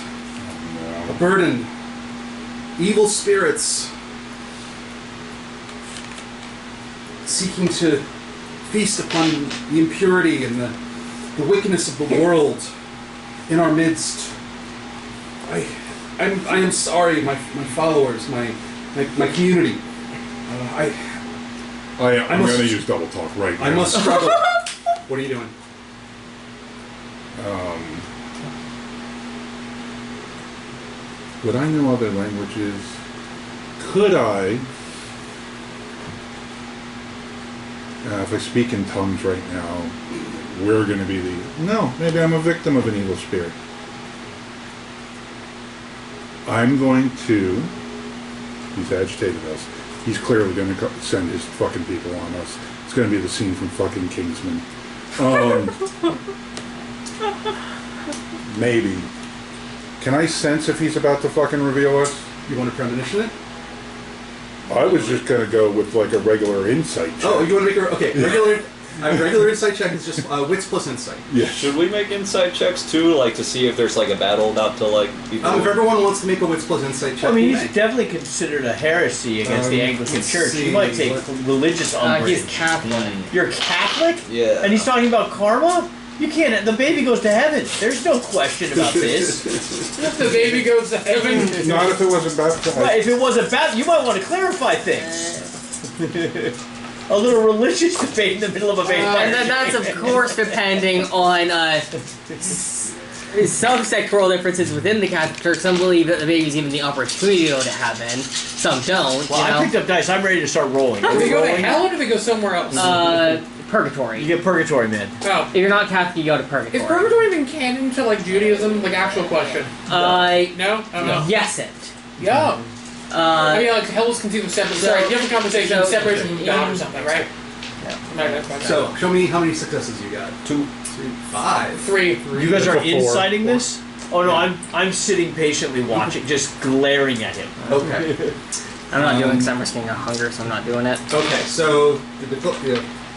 a burden. Evil spirits seeking to feast upon the impurity and the wickedness of the world in our midst. I am sorry, my followers, my community. I'm going to use double talk right now. I must struggle." What are you doing? Would I know other languages? Could I? If I speak in tongues right now, we're going to be the... No, maybe I'm a victim of an evil spirit. I'm going to. He's agitated us. He's clearly going to send his fucking people on us. It's going to be the scene from fucking Kingsman. Maybe. Can I sense if he's about to fucking reveal us? You want to premonition it? I was just going to go with like a regular insight check. Oh, you want to make a... Okay, regular insight check is just wits plus insight. Yeah. Should we make insight checks too, like to see if there's like a battle about to like be If everyone wants to make a wits plus insight check, I mean, you he's may. definitely considered a heresy against the Anglican let's Church. see. He might take religious umbrage. He's Catholic. You're Catholic? Yeah. And he's talking about karma? You can't. The baby goes to heaven. There's no question about this. If the baby goes to heaven. Not if it wasn't baptized. Right, if it wasn't bad, you might want to clarify things. A little religious debate in the middle of a baby. And then that's of course depending on some sectoral differences within the Catholic Church. Some believe that the baby's given the opportunity to go to heaven. Some don't. Well, I picked up dice. I'm ready to start rolling. Do they go to hell or do they go somewhere else? Purgatory. You get purgatory, man. Oh. If you're not Catholic, you go to purgatory. Is purgatory even canon to like Judaism? Like actual question. No? I don't know. Yes it. Yeah. I mean, like hell is conceived of separate. Sorry, different conversation. Separation from God or something, right? Yeah. So, show me how many successes you got. 2, 3, 5. 3. You guys are Four. inciting this? Oh no, I'm sitting patiently watching, just glaring at him. Okay. I'm not doing it because I'm risking a hunger, so I'm not doing it. Okay, so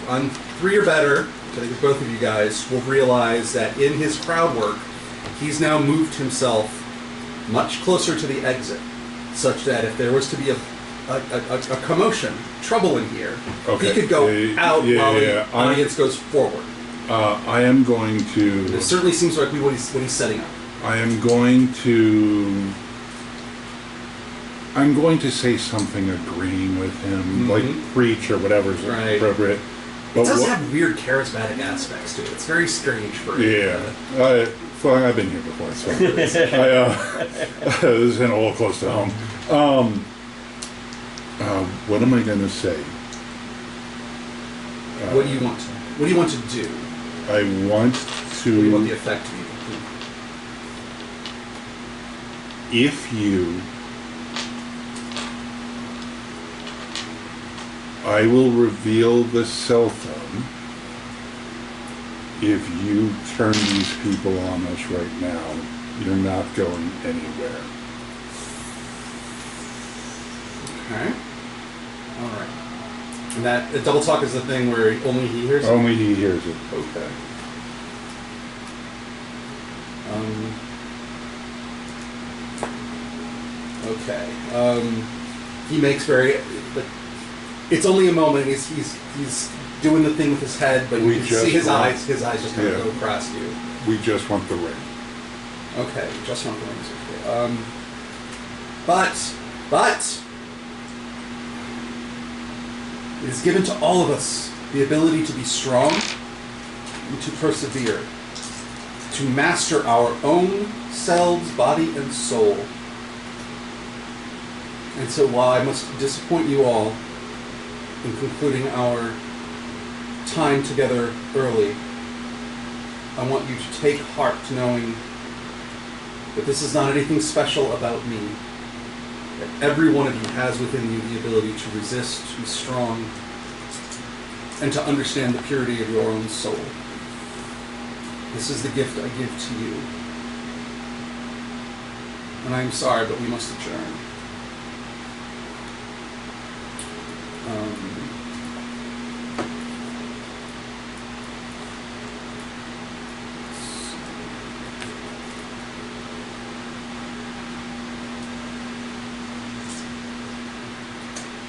on 3 or better, which I think is both of you guys, will realize that in his crowd work, he's now moved himself much closer to the exit, such that if there was to be a commotion, trouble in here, Okay. he could go out while the I'm- audience goes forward. I am going to. It certainly seems like what he's setting up. I am going to. I'm going to say something agreeing with him, like preach or whatever's Right. appropriate. It But does what- have weird charismatic aspects to it. It's very strange for Yeah, well, I've been here before, so this is in a little close to home. What am I going to say? What do you want to? What do you want to do? I want What do you want the to. effect to be? If you, I will reveal the cell phone. If you turn these people on us right now, you're not going anywhere. Okay. All right. And that the double talk is the thing where only he hears it? Only he hears it. Okay. Okay. He makes very... But it's only a moment. He's doing the thing with his head, but you We can just see his want- eyes. His eyes just kind of Yeah. go across you. We just want the ring. Okay, just want the rings. Okay. But it is given to all of us the ability to be strong and to persevere, to master our own selves, body, and soul. And so while I must disappoint you all in concluding our time together early, I want you to take heart knowing that this is not anything special about me. That every one of you has within you the ability to resist, to be strong, and to understand the purity of your own soul. This is the gift I give to you. And I am sorry, but we must adjourn.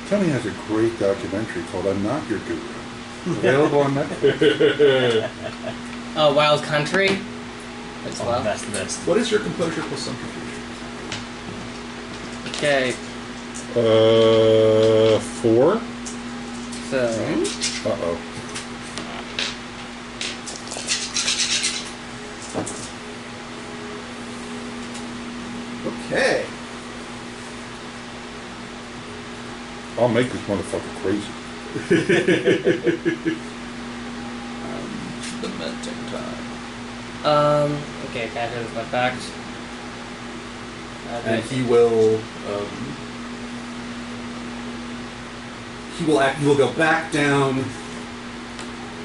Tony has a great documentary called "I'm Not Your Guru." Available on Netflix. Wild Country as well. That's the best. What is your composure plus subterfuge? Okay, 4. so Uh-oh. Okay. I'll make this motherfucker crazy. Lamenting time. okay, can I do this by facts? and he will he will go back down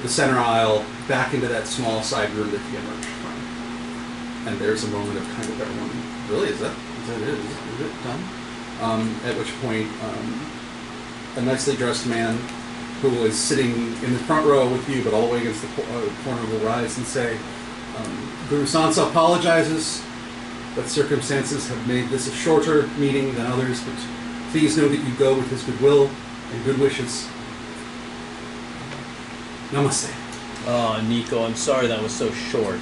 the center aisle, back into that small side room that he emerged from. And there's a moment of kind of everyone, really, is that it? Is it done? At which point, a nicely dressed man who was sitting in the front row with you, but all the way against the corner, will rise and say, Guru Sansa apologizes that circumstances have made this a shorter meeting than others, but please know that you go with his goodwill and good wishes. Namaste. Oh, Nico, I'm sorry that was so short.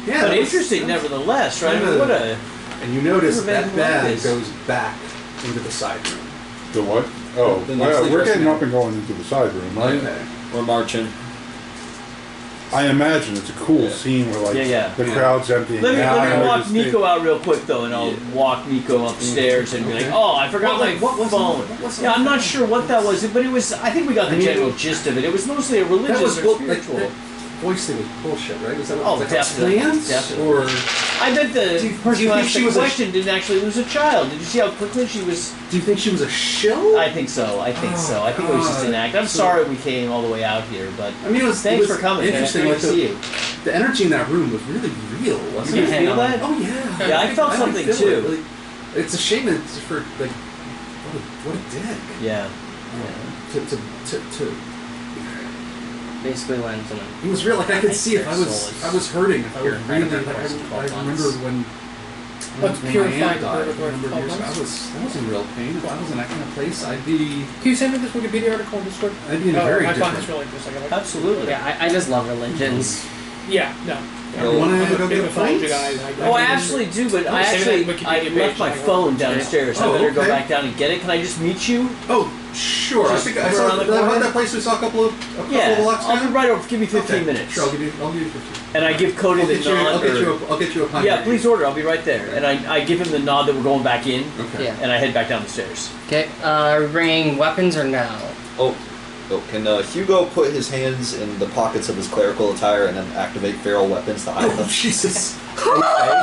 Yeah, but interesting nevertheless, right? I mean, what a... And you notice that like bag this. goes back into the side room. The what? Oh, The well, nicely we're dressed getting man. up and going into the side room, right? Okay. We're marching. I imagine it's a cool scene where, like, the crowd's emptying Let out. me and walk just Nico out real quick, though, and I'll walk Nico upstairs and be like, oh, I forgot my phone. Yeah, I'm not sure what that was, but it was, I think we got the general gist of it. It was mostly a religious or spiritual. Voice thing was bullshit, right? Was that Oh, like definitely. a plant? Definitely. Or I bet the Do you person who think asked she the was a question didn't actually lose a child. Did you see how quickly she was... do you think she was a shill? I think so. I think so. I think it was just an act. I'm sorry we came all the way out here, but I mean, thanks for coming. Interesting. Great Like to see you. the energy in that room was really real, wasn't Did it? you feel that? Oh yeah. Yeah, I felt something feel too. it. Like, it's a shame it's for like what a dick. Yeah. To Basically, when someone it was real. Like I could see if I Soul was is hurting. If I was pure really incredible like force in 12 I remember months. when Let's my purify aunt the died. purgatory A number of for years ago. 12 I was in real pain. If I was in that kind of place, I'd be Can you send me this Wikipedia article in Discord? I'd be in a very I different. find this really interesting. I like Absolutely. Yeah, I just love religions. Yeah, no. You want to go big get a mythology pint? guy. Oh, I absolutely do, but I Save that actually Wikipedia I left page my and I phone go- downstairs. Oh, I better go okay. back down and get it. Can I just meet you? Oh, sure. Just I think I come saw around the that, corner? that place we saw a couple of Yeah, blocks I'll be down? right over. Give me 15 Okay, minutes. Sure, I'll give you 15. And I give Cody the nod. I'll get you a pint. Yeah, please order. I'll be right there. And I give him the nod that we're going back in, Okay. Yeah. and I head back down the stairs. Okay, are we bringing weapons or no? Oh, can Hugo put his hands in the pockets of his clerical attire and then activate feral weapons to hide Oh, them? Jesus. Okay,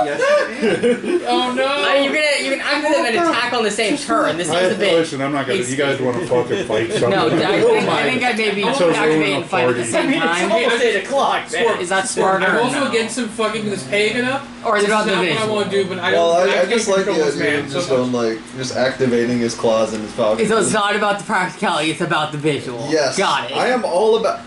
yes, you can. Oh no! You can activate them and attack on the same turn. This is a bit. Listen, I'm not gonna. You guys want to fucking fight something? No, Oh my. I think I maybe So activate ruin and a fight at the party. same It's time. almost 8 o'clock, man. Is that smarter? I'm or also no? against him fucking this pagan up. Or is it This about is the not what I visual? want to do, but I Well, don't. I can't just like the control this idea man of so just much. going like, just activating his claws in his pocket. So it's not about the practicality, it's about the visual. Yes. Got it. I am all about.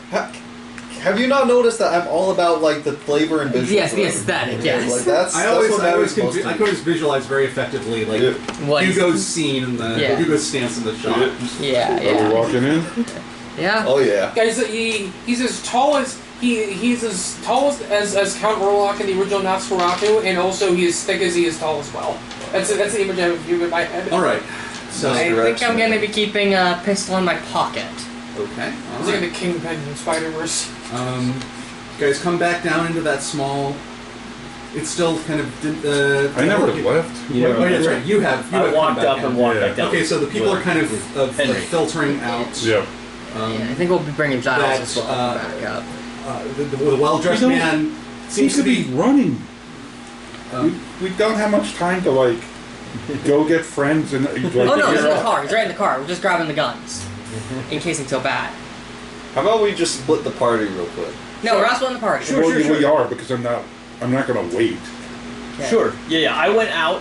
Have you not noticed that I'm all about like the flavor and visual? Yes, the aesthetic, yes. Like that's I that's always, what I always, matters most I to can me. always visualize very effectively, like Yeah. What is- Hugo's scene in the Yeah. Hugo's stance in the shot. Yeah, Are we yeah. walking in? Yeah. Oh yeah. Guys, he's as tall as he's as tall as Count Orlok in the original Nosferatu, and also he's as thick as he is tall as well. That's the image I have of Hugo in my head. All right. So I think I'm gonna be keeping a pistol in my pocket. okay. All It's like right. the Kingpin in Spider-Verse. You guys come back down into that small. It's still kind of. I never left. You Oh, know, yeah, that's right. You have. I come walked back up in. and walked Yeah. back down. Okay, so the people are kind of Henry. filtering out. Yeah. Yeah, I think we'll be bringing Giles that, as well back up. The well-dressed We don't- man Seems seems to be running. Um, We don't have much time to like go get friends and like, Oh no, he's figure in the out- car. He's right in the car. We're just grabbing the guns. In case things go bad. How about we just split the party real quick? No, we're not splitting the party. Sure, Well, sure, we sure. are because I'm not gonna wait. Okay. Sure. Yeah. I went out.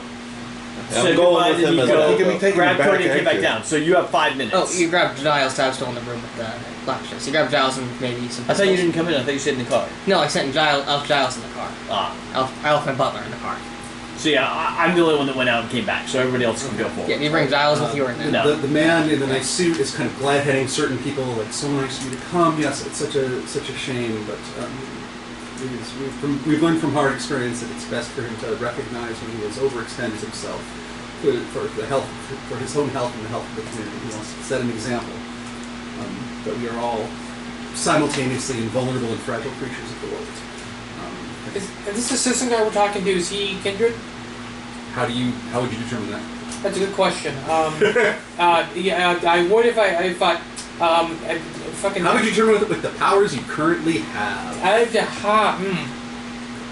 I'm Said going goodbye with to him as Nico. well. He can be taking Grab the back Cody and came back exit. down. So you have 5 minutes. Oh, you grabbed Giles, so I was still in the room with the blacksmith. So you grabbed Giles and maybe some I thought you pistols. didn't come in. I thought you stayed in the car. No, I sent Giles in the car. Ah. I left my butler in the car. So yeah, I'm the only one that went out and came back. So everybody else can go forward. Yeah, you bring Giles with you or no? No. The man in the nice suit is kind of glad-heading certain people, like, so nice of you to come. Yes, it's such a shame, but we've learned from hard experience that it's best for him to recognize when he has overextended himself for his own health and the health of the community. He wants to set an example that we are all simultaneously invulnerable and fragile creatures of the world. Is this assistant guy we're talking to, is he kindred? How would you determine that? That's a good question. Yeah, I would if I fucking. How would you determine with the powers you currently have?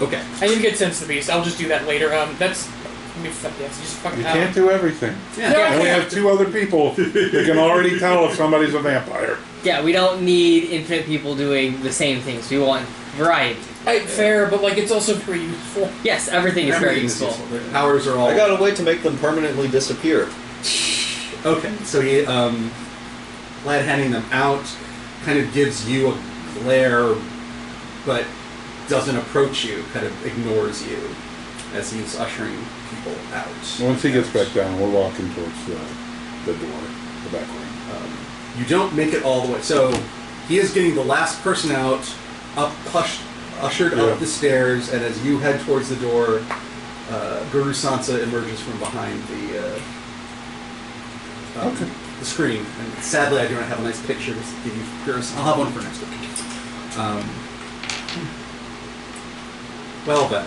Okay. I need to get sense of the beast. I'll just do that later. That's Yes, just fucking You can't do everything. Yeah. No, I only have 2 other people that can already tell if somebody's a vampire. Yeah, we don't need infinite people doing the same things. We want variety. Fair, but like it's also very useful. Yes, everything is very Everything is useful. useful. The powers are all. I got a way to make them permanently disappear. Okay, so he, lad handing them out, kind of gives you a glare, but doesn't approach you, kind of ignores you as he's ushering people out. Once he gets back down, we're walking towards the door, the back room. You don't make it all the way. So he is getting the last person out, ushered Yeah. up the stairs, and as you head towards the door, Guru Sansa emerges from behind the screen. And sadly, I do not have a nice picture to give you purest. I'll have one for next week. Well then,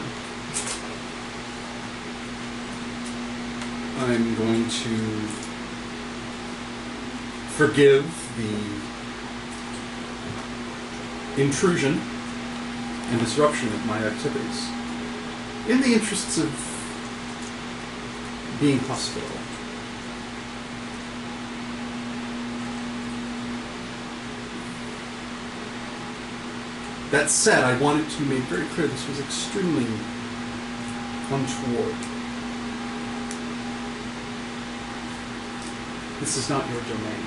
I'm going to forgive the intrusion and disruption of my activities in the interests of being hospitable. That said, I wanted to make very clear this was extremely untoward. This is not your domain.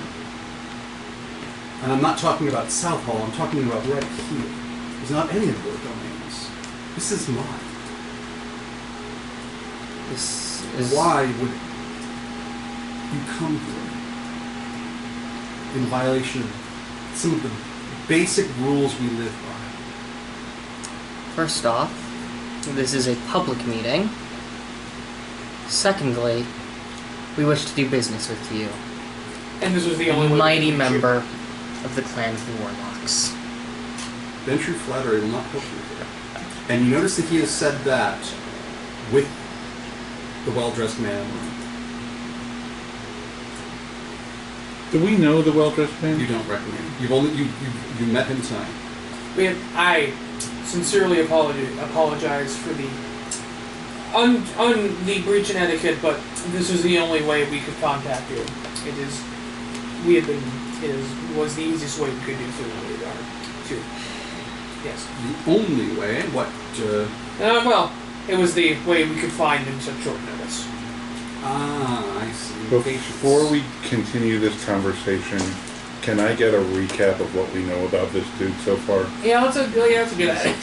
And I'm not talking about South Hall, I'm talking about right here. It's not any of your domains. This is mine. This is Why would you come here in violation of some of the basic rules we live by? First off, this is a public meeting. Secondly, we wish to do business with you. And this was the only way Mighty we could member of the clan of the Warlocks. Then true flattery will not help you here. And you notice that he has said that with the well-dressed man. Do we know the well-dressed man? You don't recognize him. You've only you met him tonight. I sincerely apologize for the the breach in etiquette, but this was the only way we could contact you. Was the easiest way we could do so in that regard. Too. Yes. The only way. What? Well, it was the way we could find in such short notice. I see. Before we continue this conversation, can I get a recap of what we know about this dude so far? Yeah, that's a good idea.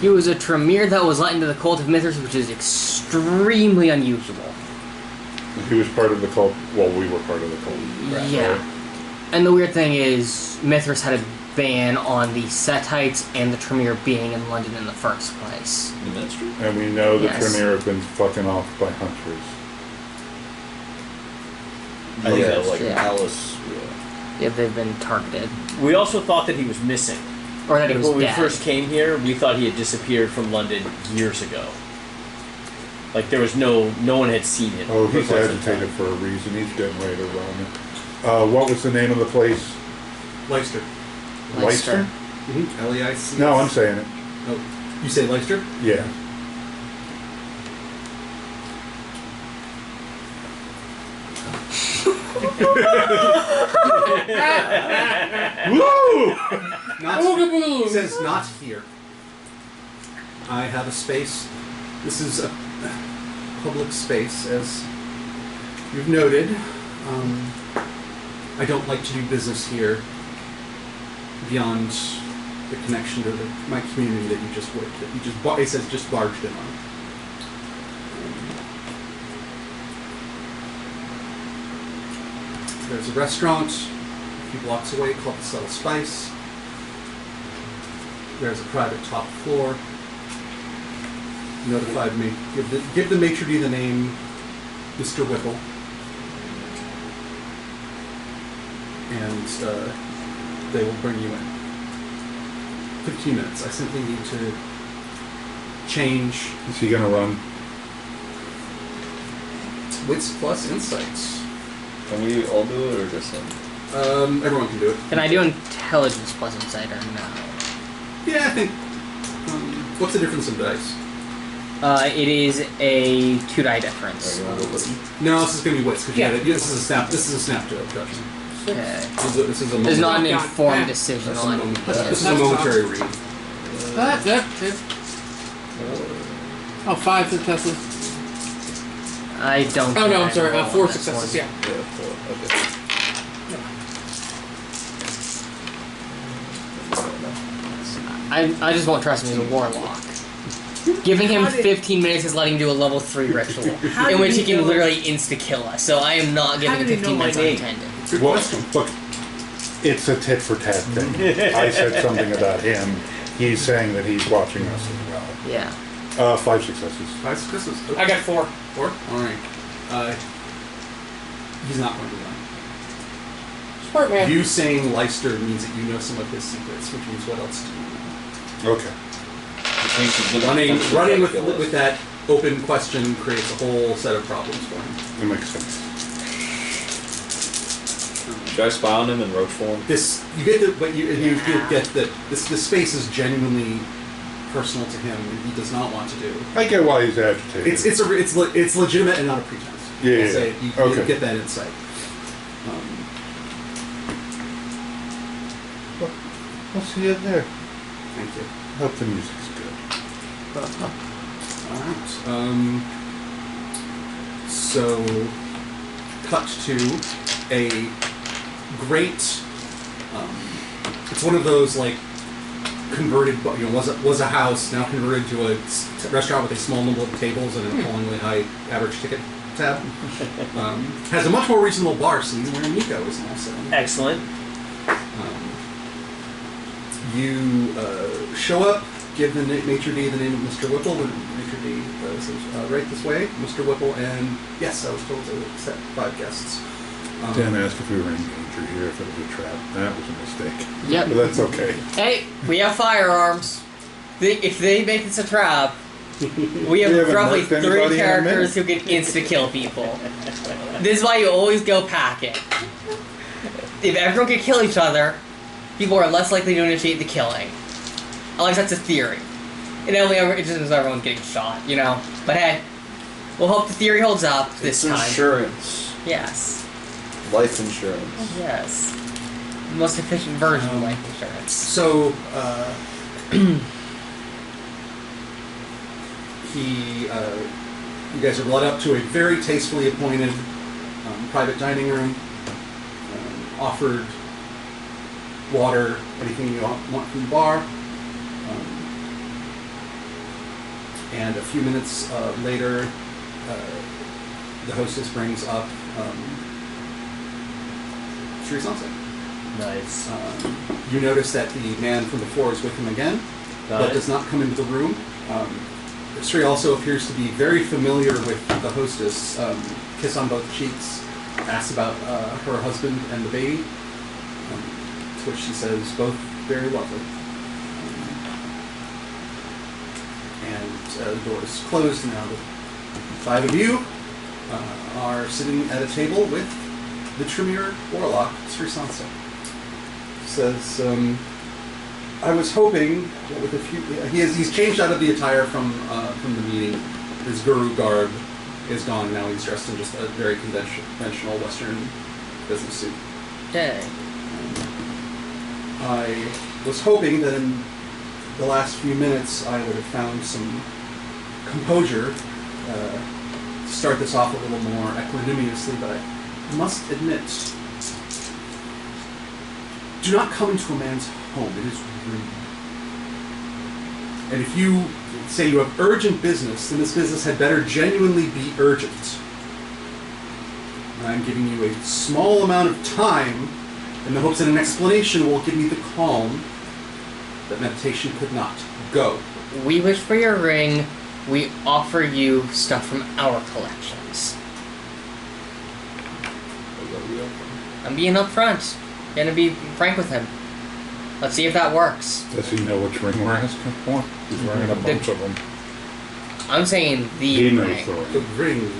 He was a Tremere that was let into the cult of Mithras, which is extremely unusual. He was part of the cult. Well, we were part of the cult. Yeah. And the weird thing is, Mithras had a ban on the Setites and the Tremere being in London in the first place. That's true. And we know the Yes. Tremere have been fucking off by hunters. Yeah, like Yeah. Alice. Yeah, they've been targeted. We also thought that he was missing. Or that he was When we dead. first came here, we thought he had disappeared from London years ago. Like there was no one had seen him. Oh, for he's quite some agitated time. for a reason. He's getting ready to run. What was the name of the place? Leicester. Leicester. Mm-hmm. L-E-I-C. No, I'm saying it. Oh, you say Leicester? Yeah. Woo! Not, Oogaboo! it says not here. I have a space. This is a public space, as you've noted. I don't like to do business here beyond the connection to my community that you just worked. That you just it says just barged in on. There's a restaurant a few blocks away called the Subtle Spice. There's a private top floor. Notified me. Give the maitre d' the name Mr. Whipple. And they will bring you in. 15 minutes. I simply need to change Is he gonna run? wits plus insights. Can we all do it or just him? Everyone can do it. Can I do intelligence plus insight or no? Yeah, I think. What's the difference in dice? It is a 2 die difference. Alright, you wanna go with- No, this is going to be wits because Yeah. this is a snap. This is a snap judgment. Okay. This is a There's not an Yeah. informed decision This is a on moment- it. this is a momentary read. That's it. Oh, 5 successes. I don't. Oh no, I'm think I sorry. roll on 4 this successes. one. Yeah. Yeah, 4. Okay. I just won't trust him as a warlock. Giving him 15 minutes is letting him do a level 3 ritual, How in did which he he can know- literally insta-kill us, so I am not How giving did him he know 15 my minutes name? unattended. Good Well, question. look, it's a tit for tat thing. I said something about him. He's saying that he's watching us as well. Yeah. 5 successes. 5 successes. Okay. I got 4. 4? Alright. He's not going to die. Smart man. You saying Leicester means that you know some of his secrets, which means what else do you know? Okay. Running with that open question creates a whole set of problems for him. That makes sense. Should I spy on him in roach form? You get that this space is genuinely personal to him, and he does not want to do. I get why he's agitated. It's legitimate and not a pretense. Yeah, I'll yeah, say yeah. You Okay. get that insight. I'll see you there. Thank you. Hope the music's good. Alright. So, cut to a great. It's one of those like converted, was a house now converted to a restaurant with a small number of tables and an appallingly high average ticket tab. Has a much more reasonable bar scene where Nico is now sitting. Excellent. You show up, give the maitre d' the name of Mr. Whipple, and maitre d' says, right this way, Mr. Whipple, and yes, I was told to accept 5 guests. Dan asked if we were in danger here, if it was a trap. That was a mistake. Yep. But that's okay. Hey, we have firearms. If they make this a trap, we have haven't roughly murked 3 anybody in a characters who minute. can insta-kill people. This is why you always go packing. If everyone can kill each other, people are less likely to initiate the killing. At least that's a theory. It just means everyone's getting shot, you know? But hey, we'll hope the theory holds up this It's time. insurance. Yes. Life insurance. Yes. The most efficient version of life insurance. So, you guys are led up to a very tastefully appointed private dining room, offered water, anything you want from the bar, and a few minutes later, the hostess brings up Sri Sunset. Nice. You notice that the man from before is with him again, Got but it. does not come into the room. Sri also appears to be very familiar with the hostess. Kiss on both cheeks, asks about her husband and the baby, to which she says both very lovely. And the door is closed now. The 5 of you are sitting at a table with the Tremere Warlock, Sri Sansa. Says, I was hoping that with a few. He's changed out of the attire from the meeting. His guru garb is gone now. He's dressed in just a very conventional Western business suit. Okay. I was hoping that in the last few minutes I would have found some composure to start this off a little more equanimously, but I must admit, do not come into a man's home. It is rude. And if you say you have urgent business, then this business had better genuinely be urgent. And I'm giving you a small amount of time in the hopes that an explanation will give me the calm that meditation could not. Go. We wish for your ring. We offer you stuff from our collections. I'm being upfront. Gonna be frank with him. Let's see if that works. Does he know which ring we're asking for? He's wearing a bunch of them. I'm saying the He knows ring. the The ring. ring.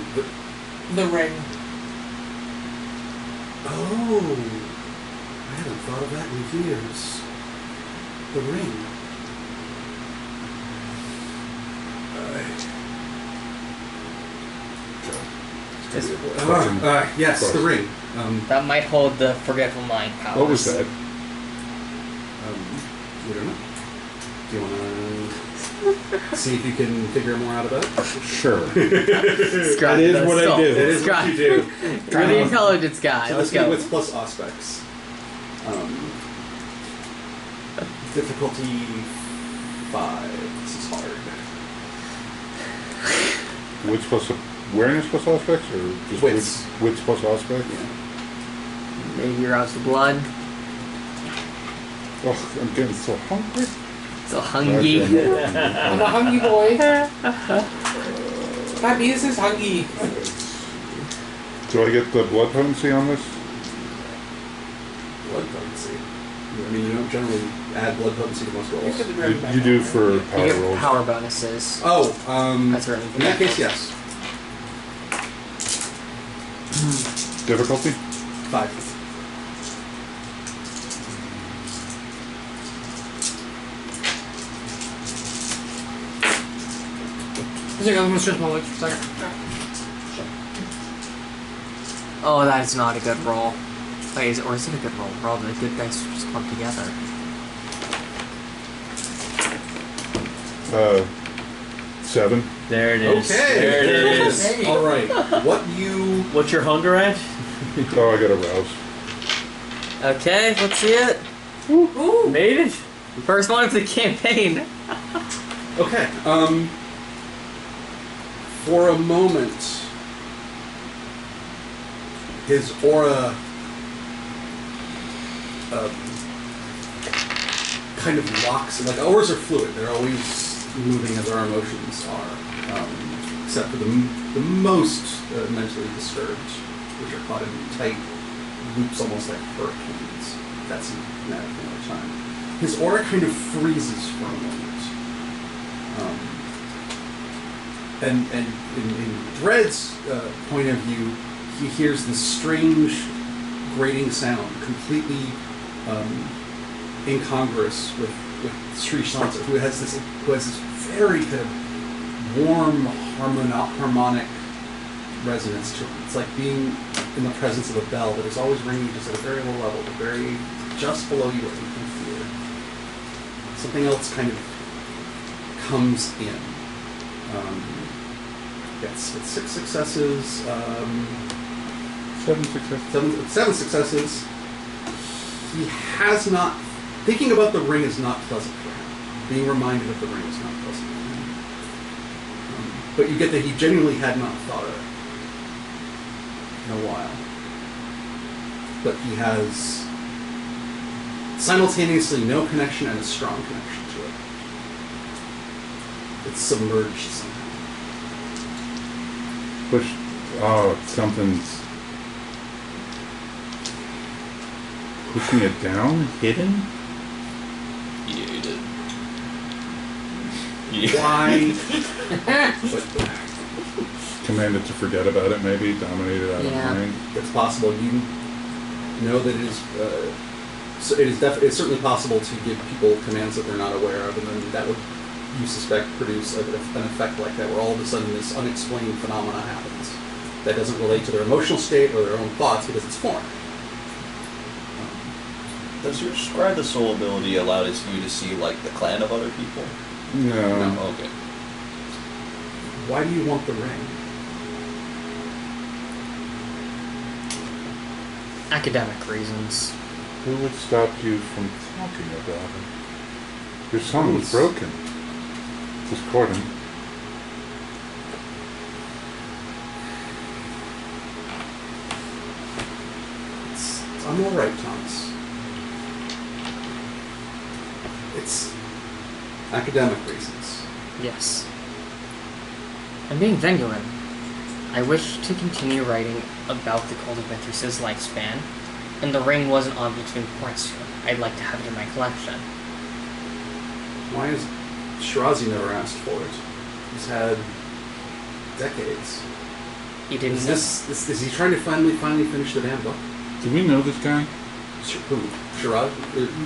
The ring. Oh, I haven't thought of that in years. The ring. This- Yes, the ring. that might hold the forgetful mind powers. What was that? We don't know. Do you want to see if you can figure more out about it? Sure. Scott That is does what I so. do. It is Scott. what you do. You're the intelligence guy. So Let's let's go go. with plus aspects. Difficulty 5. This is hard. Wits plus awareness plus aspects, or just Wits. wits plus aspects? Yeah. Maybe rouse the blood. Oh, I'm getting so hungry. So hungry. I'm a hungry boy. Papi, this is hungry. Do I get the blood potency on this? Blood potency. I mean, you don't generally add blood potency to most rolls. You do for You power get rolls. power bonuses. Oh, That's right. in that case, yes. Difficulty? 5. I'm gonna stretch my legs for a second. Oh, that is not a good roll. Wait, is it a good roll? Roll the good dice just clumped together. 7. There it is. Okay. There it is. Hey. All right. What you? What's your hunger at? Oh, I got a rouse. Okay, let's see it. Ooh. Made it? First one of the campaign. Okay. For a moment, his aura kind of locks. Like auras are fluid; they're always moving as our emotions are, except for the most mentally disturbed, which are caught in tight loops, almost like hurricanes. That's matter for another time. His aura kind of freezes for a moment. And in Dread's point of view, he hears this strange grating sound, completely incongruous with Sri Shansa, who has this very kind of warm harmonic resonance to it. It's like being in the presence of a bell that is always ringing just at a very low level, but very just below you, what you can hear. Something else kind of comes in. It's 6 successes. 7 successes. 7 successes. He has not. Thinking about the ring is not pleasant for him. Being reminded of the ring is not pleasant for him. But you get that he genuinely had not thought of it in a while. But he has simultaneously no connection and a strong connection to it. It's submerged somehow. Push. Oh, something's pushing it down. Hidden. Yeah, you did. Yeah. Why? Commanded to forget about it. Maybe dominated out Yeah. of mind. It's possible. You know that it is. So it's certainly possible to give people commands that they're not aware of, and then that would, you suspect, produce an effect like that, where all of a sudden this unexplained phenomena happens that doesn't relate to their emotional state or their own thoughts because it's foreign. Does your Scribe the Soul ability allow you to see like the clan of other people? No. Oh, okay. Why do you want the ring? Academic reasons. Who would stop you from talking about it? Your song was broken. Discordant. I'm all right, Thomas. It's academic reasons. Yes. I'm being genuine. I wish to continue writing about the cult of Mithras' lifespan, and the ring was an object of importance to him. I'd like to have it in my collection. Why is Shirazi never asked for it? He's had decades. He didn't. Is he trying to finally finish the damn book? Do we know this guy? Who? Shirazi?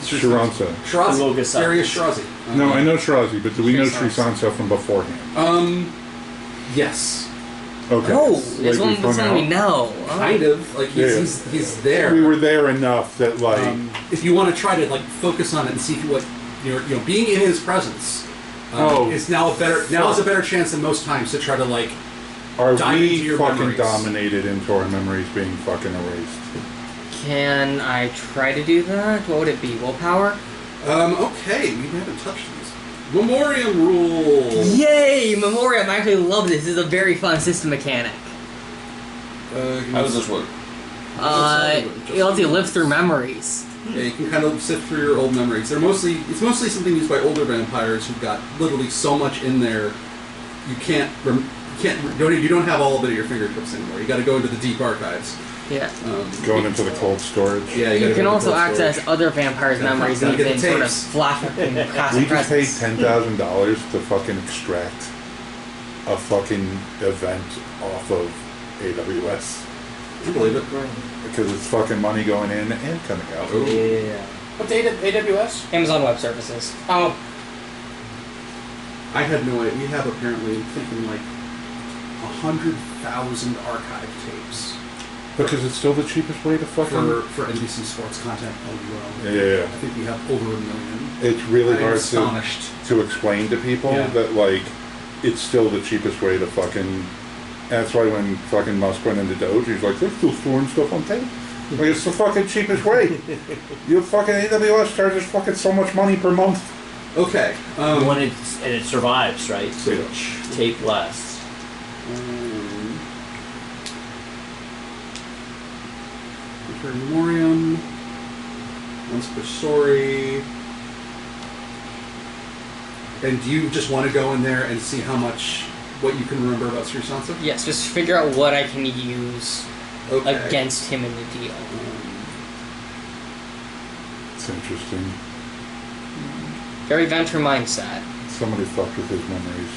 Shiransa. Shirazi. Darius Shirazi. No, I know Shirazi, but do we know Sri Sri Sansa from beforehand? Yes. Okay. Oh, Like this one, we've this hung one we out. know. Oh. Kind of like Yeah. he's there. We were there enough that like If you want to try to like focus on it and see what being in his presence is now is a better chance than most times to try to like are dive into we your fucking memories. dominated into our memories being fucking erased? Can I try to do that? What would it be? Willpower? Okay, we haven't touched these. Memoriam rule. Yay! Memoriam! I actually love this. This is a very fun system mechanic. How does this work? It lets you live through memories. Yeah, you can kind of sift through your old memories. It's mostly something used by older vampires who've got literally so much in there, you don't have all of it at your fingertips anymore. You got to go into the deep archives. Yeah. Going into the cold storage. Yeah, You gotta can go to also cold access storage. other vampires' Gotta memories get and the even sort of tapes. flash in past We just paid presence. $10,000 to fucking extract a fucking event off of AWS I believe it. because it's fucking money going in and coming out. Oh. Yeah. What's AWS? Amazon Web Services. Oh, I had no idea. We have apparently thinking like 100,000 archive tapes Because it's still the cheapest way to fucking. for NBC sports content as well. Yeah. I think we have over 1 million. It's really I'm hard astonished. to explain to people Yeah. that like it's still the cheapest way to fucking. That's why when fucking Musk went into Doge, he's like, they're still storing stuff on tape. Like it's the fucking cheapest way. You fucking AWS charges fucking so much money per month. Okay. When it survives, right? So Yeah. tape lasts. Return Memoriam. Once per story. And do you just want to go in there and see what you can remember about Sri Sansa? Yes, just figure out what I can use Okay. against him in the deal. It's interesting. Very venture mindset. Somebody fucked with his memories.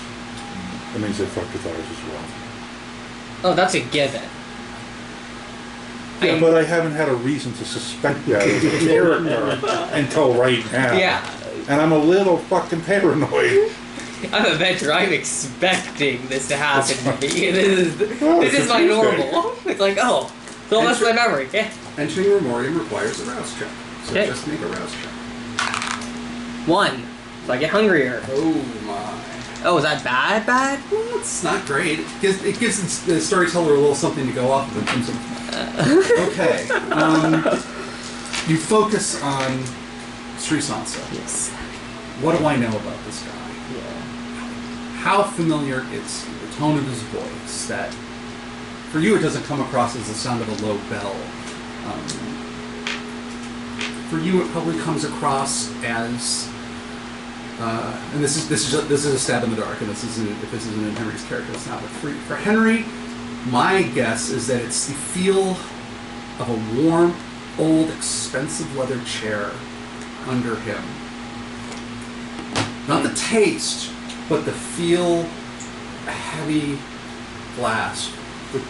That means they fucked with ours as well. Oh, that's a given. Yeah, but I haven't had a reason to suspect that as a character until right now. Yeah. And I'm a little fucking paranoid. I'm a venture. I'm expecting this to happen to me. This it's is a my Tuesday. normal. It's like, oh, don't mess with my memory. Yeah. Entering Memoriam requires a rouse check. So Okay. just make a rouse check. 1. So I get hungrier. Oh my. Oh, is that bad? Bad? Well, it's not great. It gives the storyteller a little something to go off of in terms of. Okay. You focus on Sri Sansa. Yes. What do I know about this guy? Yeah. How familiar is he? The tone of his voice. That for you it doesn't come across as the sound of a low bell. For you it probably comes across as. And this is a stab in the dark, and if this isn't in Henry's character, it's not. But for Henry, my guess is that it's the feel of a warm, old, expensive leather chair under him. Not the taste, but the feel, a heavy glass with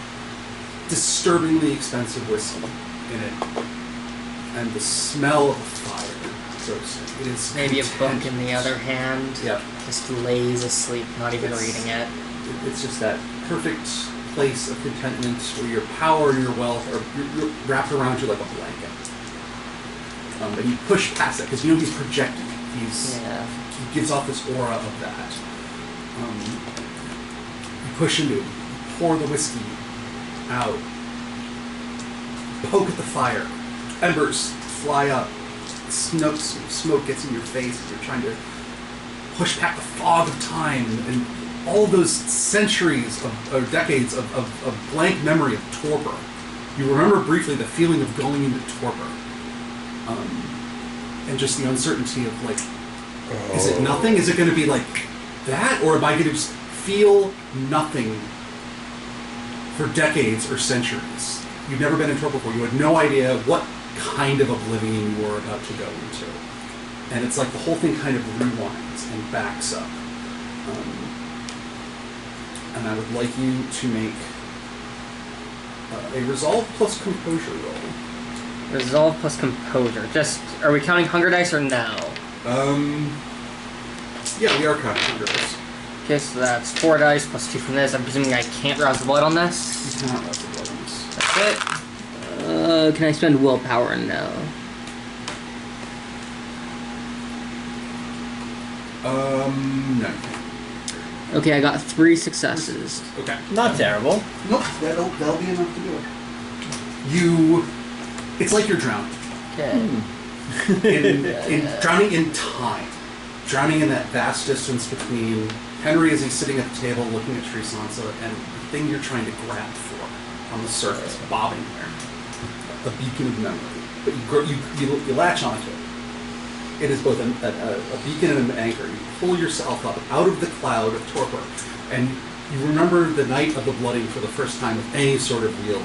disturbingly expensive whiskey in it, and the smell of fire. So it is Maybe a book in the contentment. other hand. Yep. Just lays asleep, not even reading it. It's just that perfect place of contentment where your power and your wealth are you're wrapped around you like a blanket. And you push past it because he's projecting. Yeah. He gives off this aura of that. You push into it, you pour the whiskey out, poke at the fire, embers fly up, smoke gets in your face as you're trying to push back the fog of time and all those centuries or decades of blank memory of torpor. You remember briefly the feeling of going into torpor. And just the uncertainty of like, is it nothing? Is it going to be like that? Or am I going to just feel nothing for decades or centuries? You've never been in torpor before. You had no idea what kind of oblivion you were about to go into. And it's like the whole thing kind of rewinds and backs up. And I would like you to make a resolve plus composure roll. Resolve plus composure. Just, are we counting hunger dice or no? Yeah, we are counting hunger dice. Okay, so that's 4 dice plus 2 from this. I'm presuming I can't rouse the blood on this. You cannot rouse the blood on this. That's it. Can I spend willpower? No. No. Okay, I got 3 successes. Okay. Not terrible. Nope, that'll be enough to do it. It's like you're drowning. Okay. Drowning in time. Drowning in that vast distance between Henry as he's sitting at the table looking at Sri Sansa and the thing you're trying to grab for on the surface, bobbing there. A beacon of memory. But you latch onto it. It is both a beacon and an anchor. You pull yourself up out of the cloud of torpor, and you remember the night of the blooding for the first time with any sort of real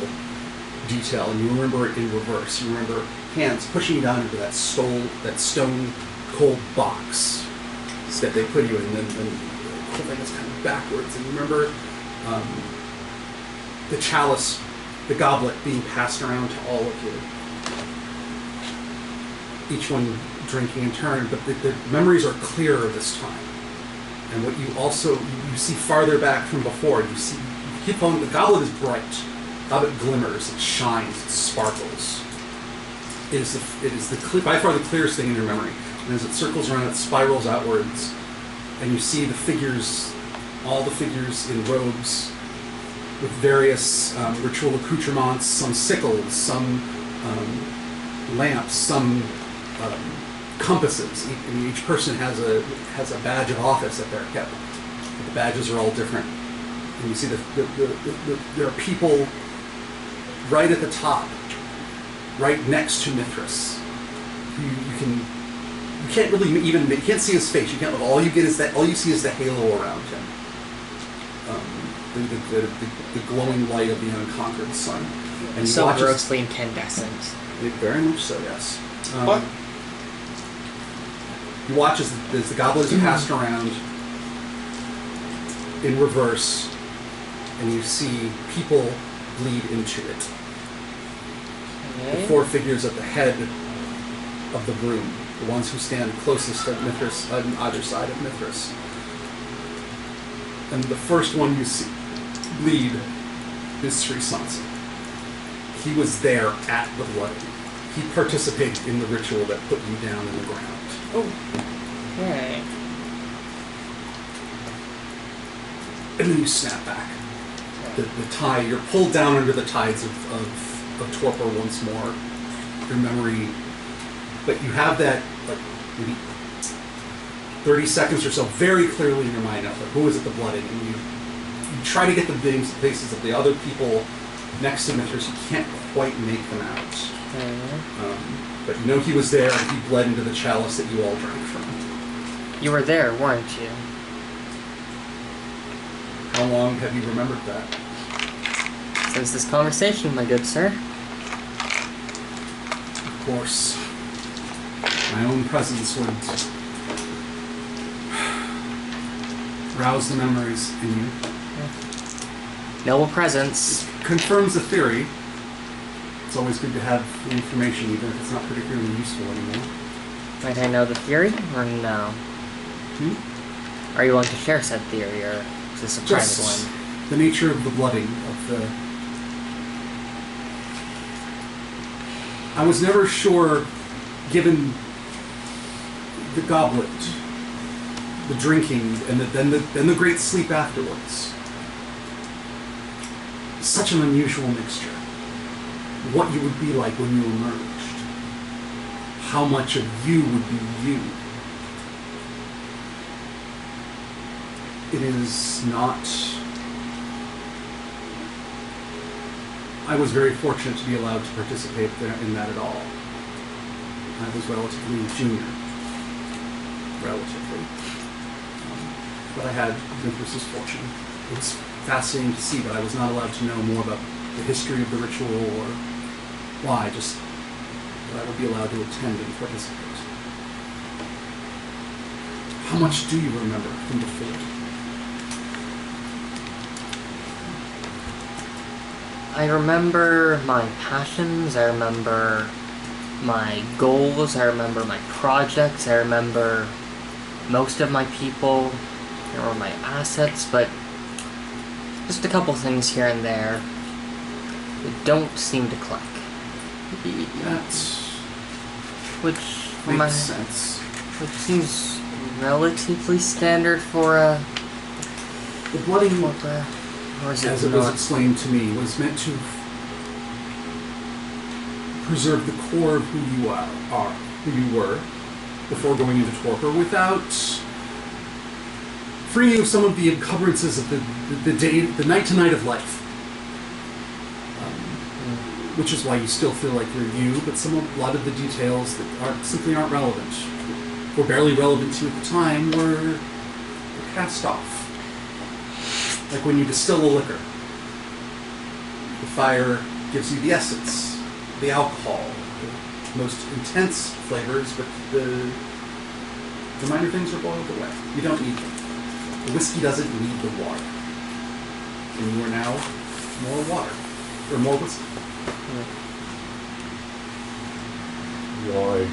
detail, and you remember it in reverse. You remember hands pushing you down into that stone cold box that they put you in, and then the whole thing is kind of backwards. And you remember the chalice, the goblet being passed around to all of you. Each one drinking in turn, but the memories are clearer this time. And what you also, you see farther back from before, you keep following, the goblet is bright. The goblet glimmers, it shines, it sparkles. It is by far the clearest thing in your memory. And as it circles around, it spirals outwards, and you see the figures, all the figures in robes with various ritual accoutrements, some sickles, some lamps, some compasses. Each person has a badge of office that they're kept. The badges are all different. And you see there are people right at the top, right next to Mithras. You can't really you can't see his face. You can't look. All you see is the halo around him. The glowing light of the unconquered sun. And So grossly incandescent. Very much so, yes. You watch as the goblet is passed around in reverse, and you see people bleed into it. Okay. The 4 figures at the head of the room, the ones who stand closest to Mithras, on either side of Mithras. And the first one you see bleed is Sri Sansa. He was there at the blooding. He participated in the ritual that put you down in the ground. Oh. Okay. And then you snap back. The tide, you're pulled down under the tides of torpor once more. Your memory, but you have that, like, maybe 30 seconds or so very clearly in your mind now, like, who was at the blooding? And you try to get the names, the faces of the other people next to Mithras. You can't quite make them out. But you know he was there, and he bled into the chalice that you all drank from. You were there, weren't you? How long have you remembered that? Since this conversation, my good sir. Of course, my own presence would rouse the memories in you. Noble presence. Confirms the theory. It's always good to have the information, even if it's not particularly useful anymore. Might I know the theory, or no? Are you willing to share said theory, or is this a private one? The nature of the blooding, of the... I was never sure, given the goblet, the drinking, and then the great sleep afterwards. Such an unusual mixture. What you would be like when you emerged. How much of you would be you. It is not... I was very fortunate to be allowed to participate in that at all. I was relatively junior. Relatively. But I had Mithras' fortune. It was fascinating to see, but I was not allowed to know more about the history of the ritual or why, just that I would be allowed to attend and participate. How much do you remember from before? I remember my passions, I remember my goals, I remember my projects, I remember most of my people. There are my assets, but just a couple things here and there that don't seem to click. That Which makes sense. Which seems relatively standard for a The bloody opera. Or is as it it was not? explained to me, was meant to preserve the core of who you who you were, before going into torpor, without freeing you of some of the encumbrances of the night to night of life. Which is why you still feel like you're you, but a lot of the details that simply aren't relevant, or barely relevant to you at the time, were cast off. Like when you distill a liquor, the fire gives you the essence, the alcohol, the most intense flavors, but the minor things are boiled away. You don't need them. The whiskey doesn't need the water. And you are now more water, or more whiskey. Why?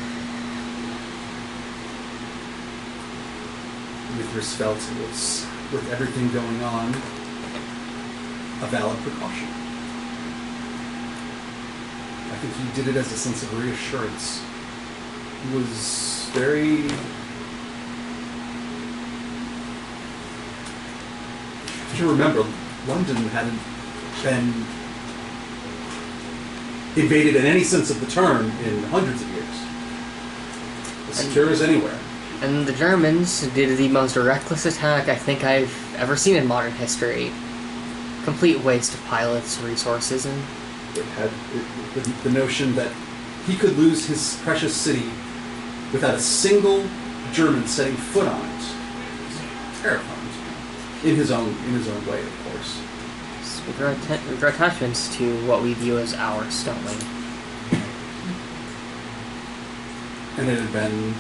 Mithras felt it was, with everything going on, a valid precaution. I think he did it as a sense of reassurance. He was very... If you remember, London hadn't been invaded in any sense of the term in hundreds of years. As secure as anywhere. And the Germans did the most reckless attack I think I've ever seen in modern history. Complete waste of pilots, resources, and... It had the notion that he could lose his precious city without a single German setting foot on it. It was terrifying to him. In his own way, of course. With our attachments to what we view as ours, don't we? And it had been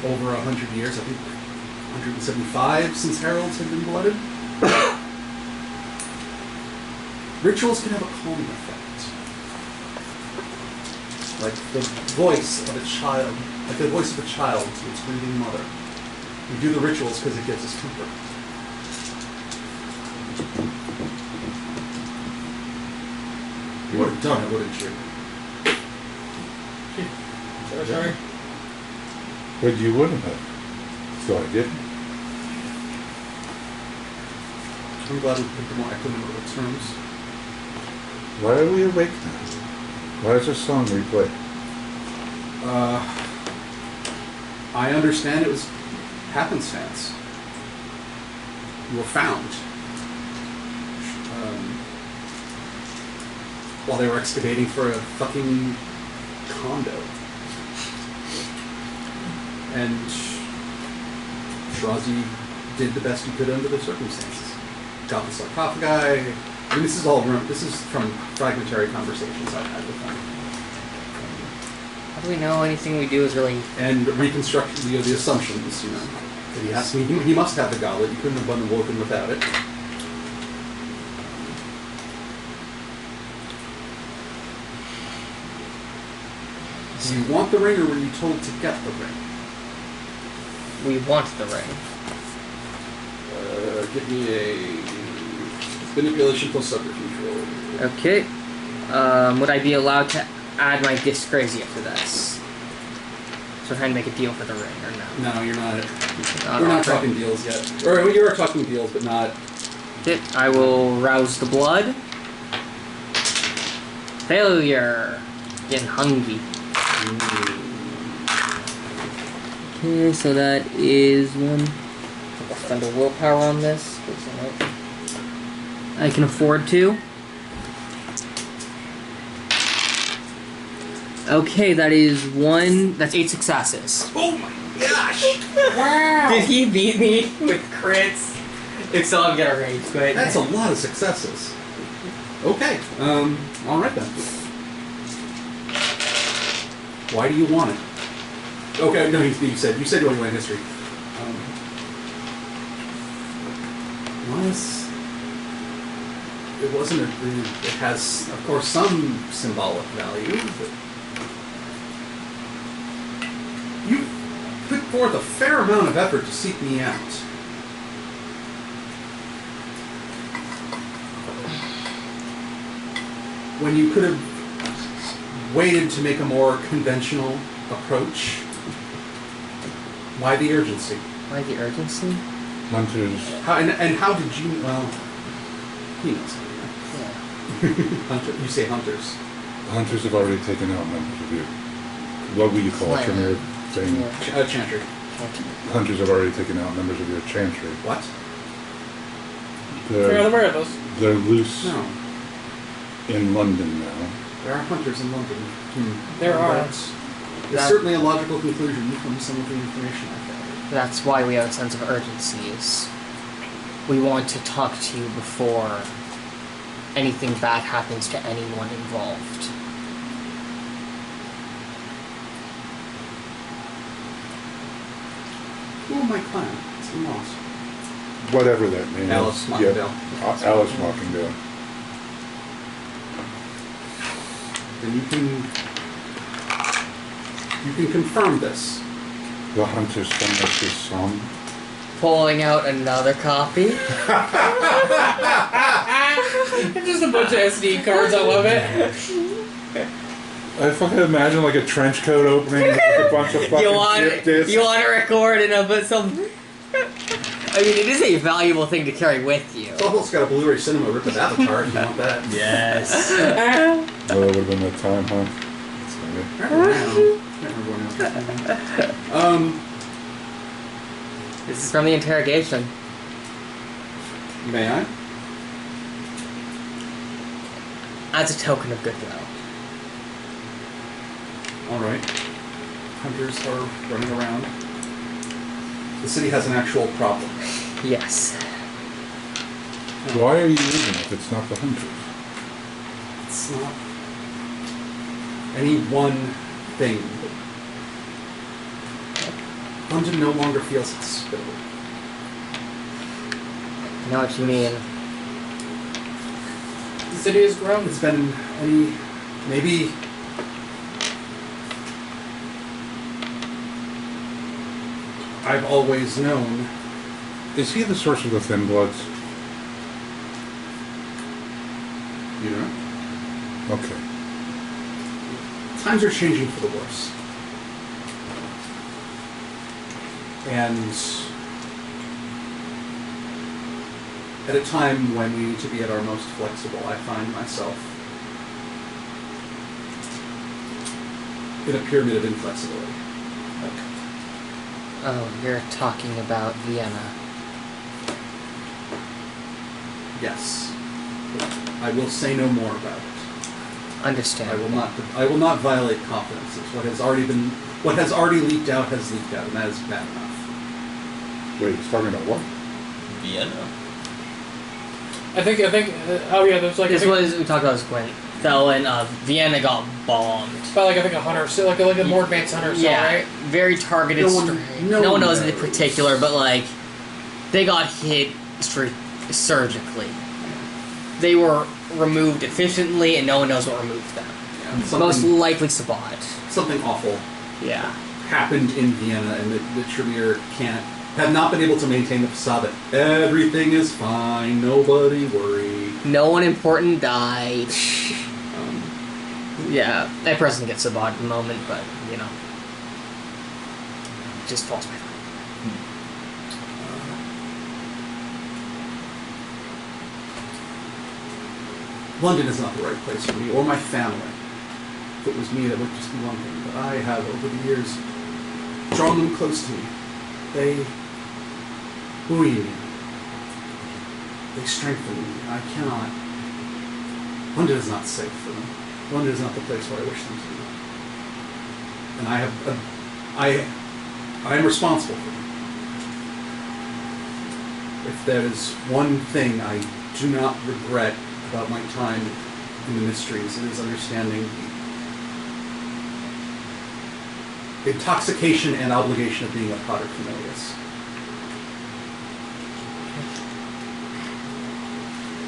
over 100 years, I think 175 since heralds had been blooded. Rituals can have a calming effect. Like the voice of a child, to its grieving mother. We do the rituals because it gives us comfort. You would have done it, wouldn't you? Sorry. But you wouldn't have. So I didn't. I'm glad we put the more equitable terms. Why are we awake now? Why is this song replayed? I understand it was happenstance. You were found. While they were excavating for a fucking condo. And Shirazi did the best he could under the circumstances. Got the sarcophagi. I mean, this is from fragmentary conversations I've had with them. How do we know anything we do is really... And reconstruct the assumptions, That he asked me, he must have the goblet. You couldn't have been woken without it. Do you want the ring, or were you told to get the ring? We want the ring. Give me a manipulation plus subterfuge roll. Okay. Would I be allowed to add my dyscrasia to this? So trying to make a deal for the ring, or no? No, you're not. Not We're not offering. talking deals yet. Or you are talking deals, but not. Okay, I will rouse the blood. Failure. Getting hungry. Okay, so that is one. I'll spend a willpower on this. I can afford to. Okay, that is one. That's 8 successes. Oh my gosh! Wow! Did he beat me with crits? If so, I'm gonna rage quit. That's a lot of successes. Okay. All right then. Why do you want it? Okay, no, you said you want to history. Unless it wasn't it has, of course, some symbolic value, but you put forth a fair amount of effort to seek me out. when you could have waited to make a more conventional approach, why the urgency? Why the urgency? Hunters. And how did you? Well, he knows. Yeah. Hunter, you say hunters. Hunters have already taken out members of your, what would you call it, Tremere thing? Yeah. Chantry. Hunters have already taken out members of your chantry. What? You're aware of those. They're loose No. in London now. There are hunters in London. There are. It's certainly a logical conclusion from some of the information I've gathered. That's why we have a sense of urgency. Is we want to talk to you before anything bad happens to anyone involved. Who am I clan? It's lost. Whatever that name Alice is. Mockingdale. Yeah. Alice Mockingdale. Then you can confirm this. The Hunters sent us this song. Pulling out another copy. Just a bunch of SD cards. I love it. I fucking imagine like a trench coat opening with like a bunch of fucking chip discs. You want to record and put some. I mean, it is a valuable thing to carry with you. It's almost got a Blu-ray cinema rip of Avatar if you want that. Yes. Well, that would have been the time, huh? That's funny. Can't remember when This is from the interrogation. May I? As a token of goodwill. Alright. Hunters are running around. The city has an actual problem. Yes. Why are you leaving if it's not the Hunters? It's not any one thing. London no longer feels hospitable. I know what you mean. The city has grown. It's been maybe I've always known. Is he the source of the Thin Bloods? You know? Okay. Times are changing for the worse. And at a time when we need to be at our most flexible, I find myself in a pyramid of inflexibility. Oh, you're talking about Vienna. Yes. I will say no more about it. Understandable. I will not violate confidences. What has already leaked out has leaked out, and that is bad enough. Wait, he's talking about what? Vienna. I think. Oh yeah, there's like. This was we talked about this when Vienna got bombed. About like I think a hunter, so like a more advanced hunter cell, Yeah, right? very targeted. No one knows knows. in particular, but like they got hit surgically. They were removed efficiently, and no one knows what removed them. Yeah, Most likely Sabat. something awful Yeah. happened in Vienna, and the Tremere have not been able to maintain the facade that everything is fine, nobody worry. No one important died. Um, Yeah, that person gets Sabat at the moment, but you know, it just falls by. London is not the right place for me or my family. If it was me, that would just be one thing. But I have, over the years, drawn them close to me. They buoy me. They strengthen me. I cannot. London is not safe for them. London is not the place where I wish them to be. And I am responsible for them. If there is one thing I do not regret about my time in the mysteries, it is understanding the intoxication and obligation of being a Potter Familius.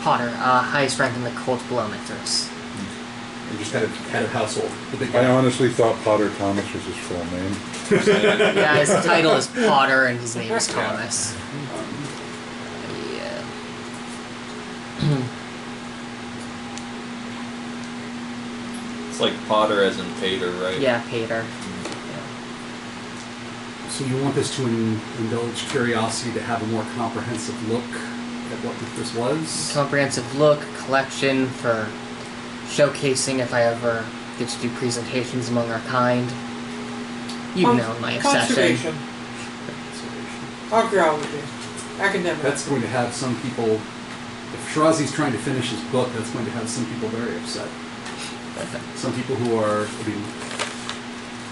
Potter, highest rank in the cult below Mithras. And just head of household. The big I guy. honestly thought Potter Thomas was his full name. Yeah, his title is Potter and his name is Thomas. Yeah. It's like Potter as in Pater, right? Yeah, Pater. So you want this to indulge curiosity, to have a more comprehensive look at what Mithras was? Comprehensive look, collection for showcasing if I ever get to do presentations among our kind. You've known my obsession. Conservation. Archaeology. Academic. That's going to have some people, if Shirazi's trying to finish his book, that's going to have some people very upset. Some people who are, I mean,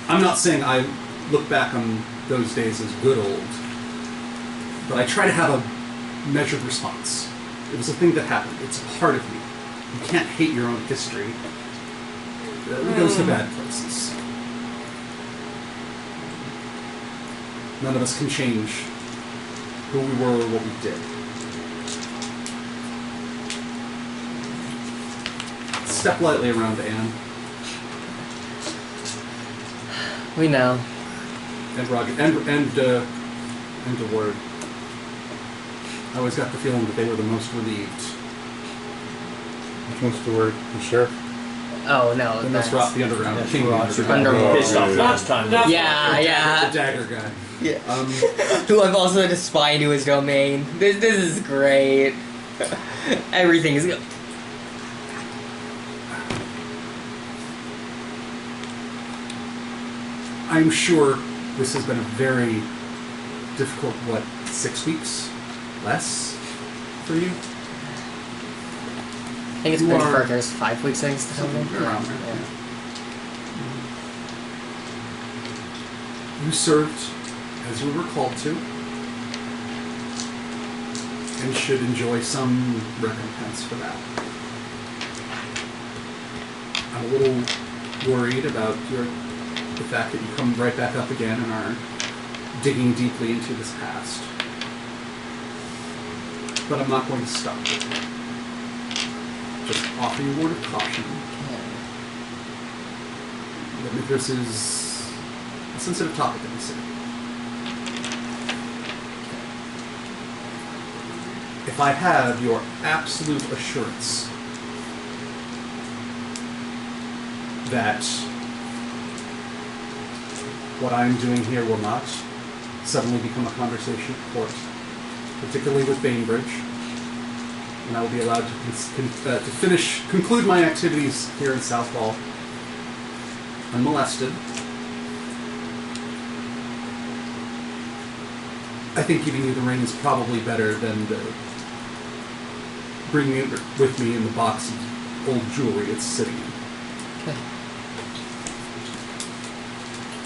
I'm not saying I look back on those days as good old, but I try to have a measured response. It was a thing that happened. It's a part of me. You can't hate your own history. It goes to bad places. None of us can change who we were or what we did. Step lightly around Anne. We know. And Roger, and DeWard. I always got the feeling that they were the most relieved. Which one's the word? The sheriff? Oh no, The that's Mithras, the underground, the king of the Roger. underground. Pissed off last time. yeah. The dagger guy. Yeah. Who I've also had to spy into his domain. This is great. Everything is good. I'm sure this has been a very difficult, 6 weeks? Less? For you? I think it's You been are- for there's 5 weeks things to tell me. Around there. Yeah. You served as you were called to, and should enjoy some recompense for that. I'm a little worried about the fact that you come right back up again and are digging deeply into this past. But I'm not going to stop it. Just offer you a word of caution. That Mithras is a sensitive topic in the city. If I have your absolute assurance that what I'm doing here will not suddenly become a conversation at court, particularly with Bainbridge, and I will be allowed to conclude my activities here in Southwall unmolested, I think giving you the ring is probably better than bringing it with me in the box of old jewelry it's sitting in. Okay.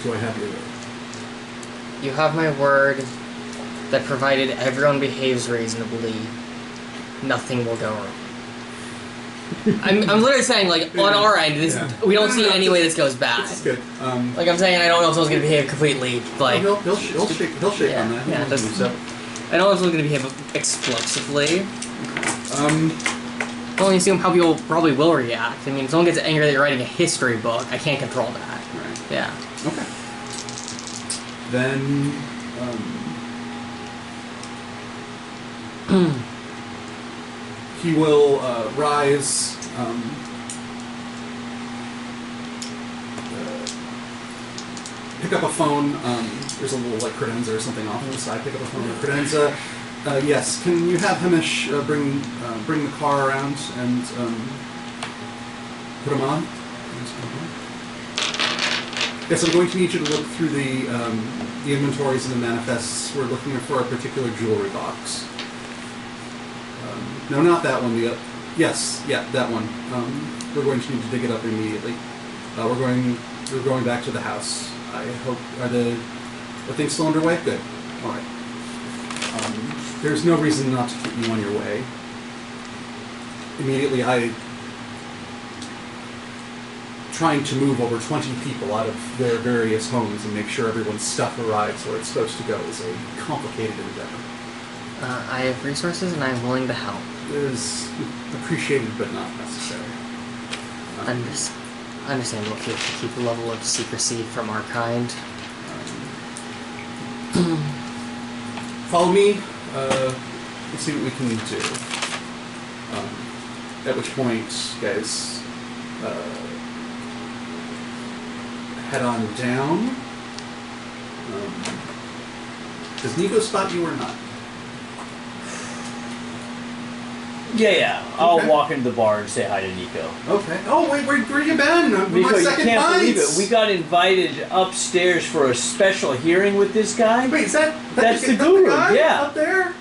Do I have your word? You have my word that provided everyone behaves reasonably, nothing will go wrong. I'm literally saying, like, on our end, this we don't see any way this goes bad. This is good. Like I'm saying, I don't know if someone's gonna behave completely, like, He'll shake yeah, on that. yeah, He'll doesn't- do so. I don't know if someone's gonna behave explosively. I only assume how people probably will react. I mean, if someone gets angry that you're writing a history book, I can't control that. Right. Yeah. Okay. Then, he will rise. Pick up a phone. There's a little credenza or something off to the side. Pick up a phone with credenza. Yes. Can you have Hamish bring the car around and put him on? Yes, I'm going to need you to look through the inventories and the manifests. We're looking for a particular jewelry box. No, not that one. Yes, that one. We're going to need to dig it up immediately. We're going back to the house. I hope are things still underway? Good. All right. There's no reason not to keep you on your way. Immediately, trying to move over 20 people out of their various homes and make sure everyone's stuff arrives where it's supposed to go is a complicated endeavor. I have resources and I'm willing to help. It is appreciated but not necessary. Understandable if you have to keep a level of secrecy from our kind. Follow me. Let's see what we can do. At which point, guys, head on down. Does Nico spot you or not? Yeah. I'll Okay. walk into the bar and say hi to Nico. Okay. Oh, wait, where you been? Nico, My you second can't believe it. pints. We got invited upstairs for a special hearing with this guy. Wait, is that That's the that guru, guy yeah. up there?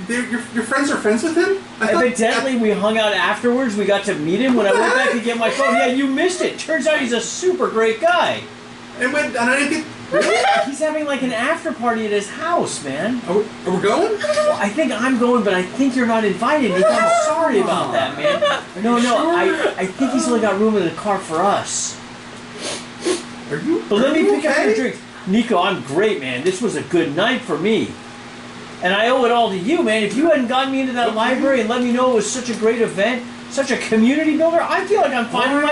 Your friends are friends with him? I thought- Evidently, we hung out afterwards. We got to meet him when I went back to get my phone. Yeah, you missed it. Turns out he's a super great guy. And I didn't get. Really? He's having like an after party at his house, man. Are we going? Well, I think I'm going, but I think you're not invited. Nick. I'm sorry about that, man. No, sure? I think he's only got room in the car for us. Are you? But let me pick up okay? your drinks. Nico, I'm great, man. This was a good night for me. And I owe it all to you, man. If you hadn't gotten me into that library and let me know it was such a great event, such a community builder, I feel like I'm finding my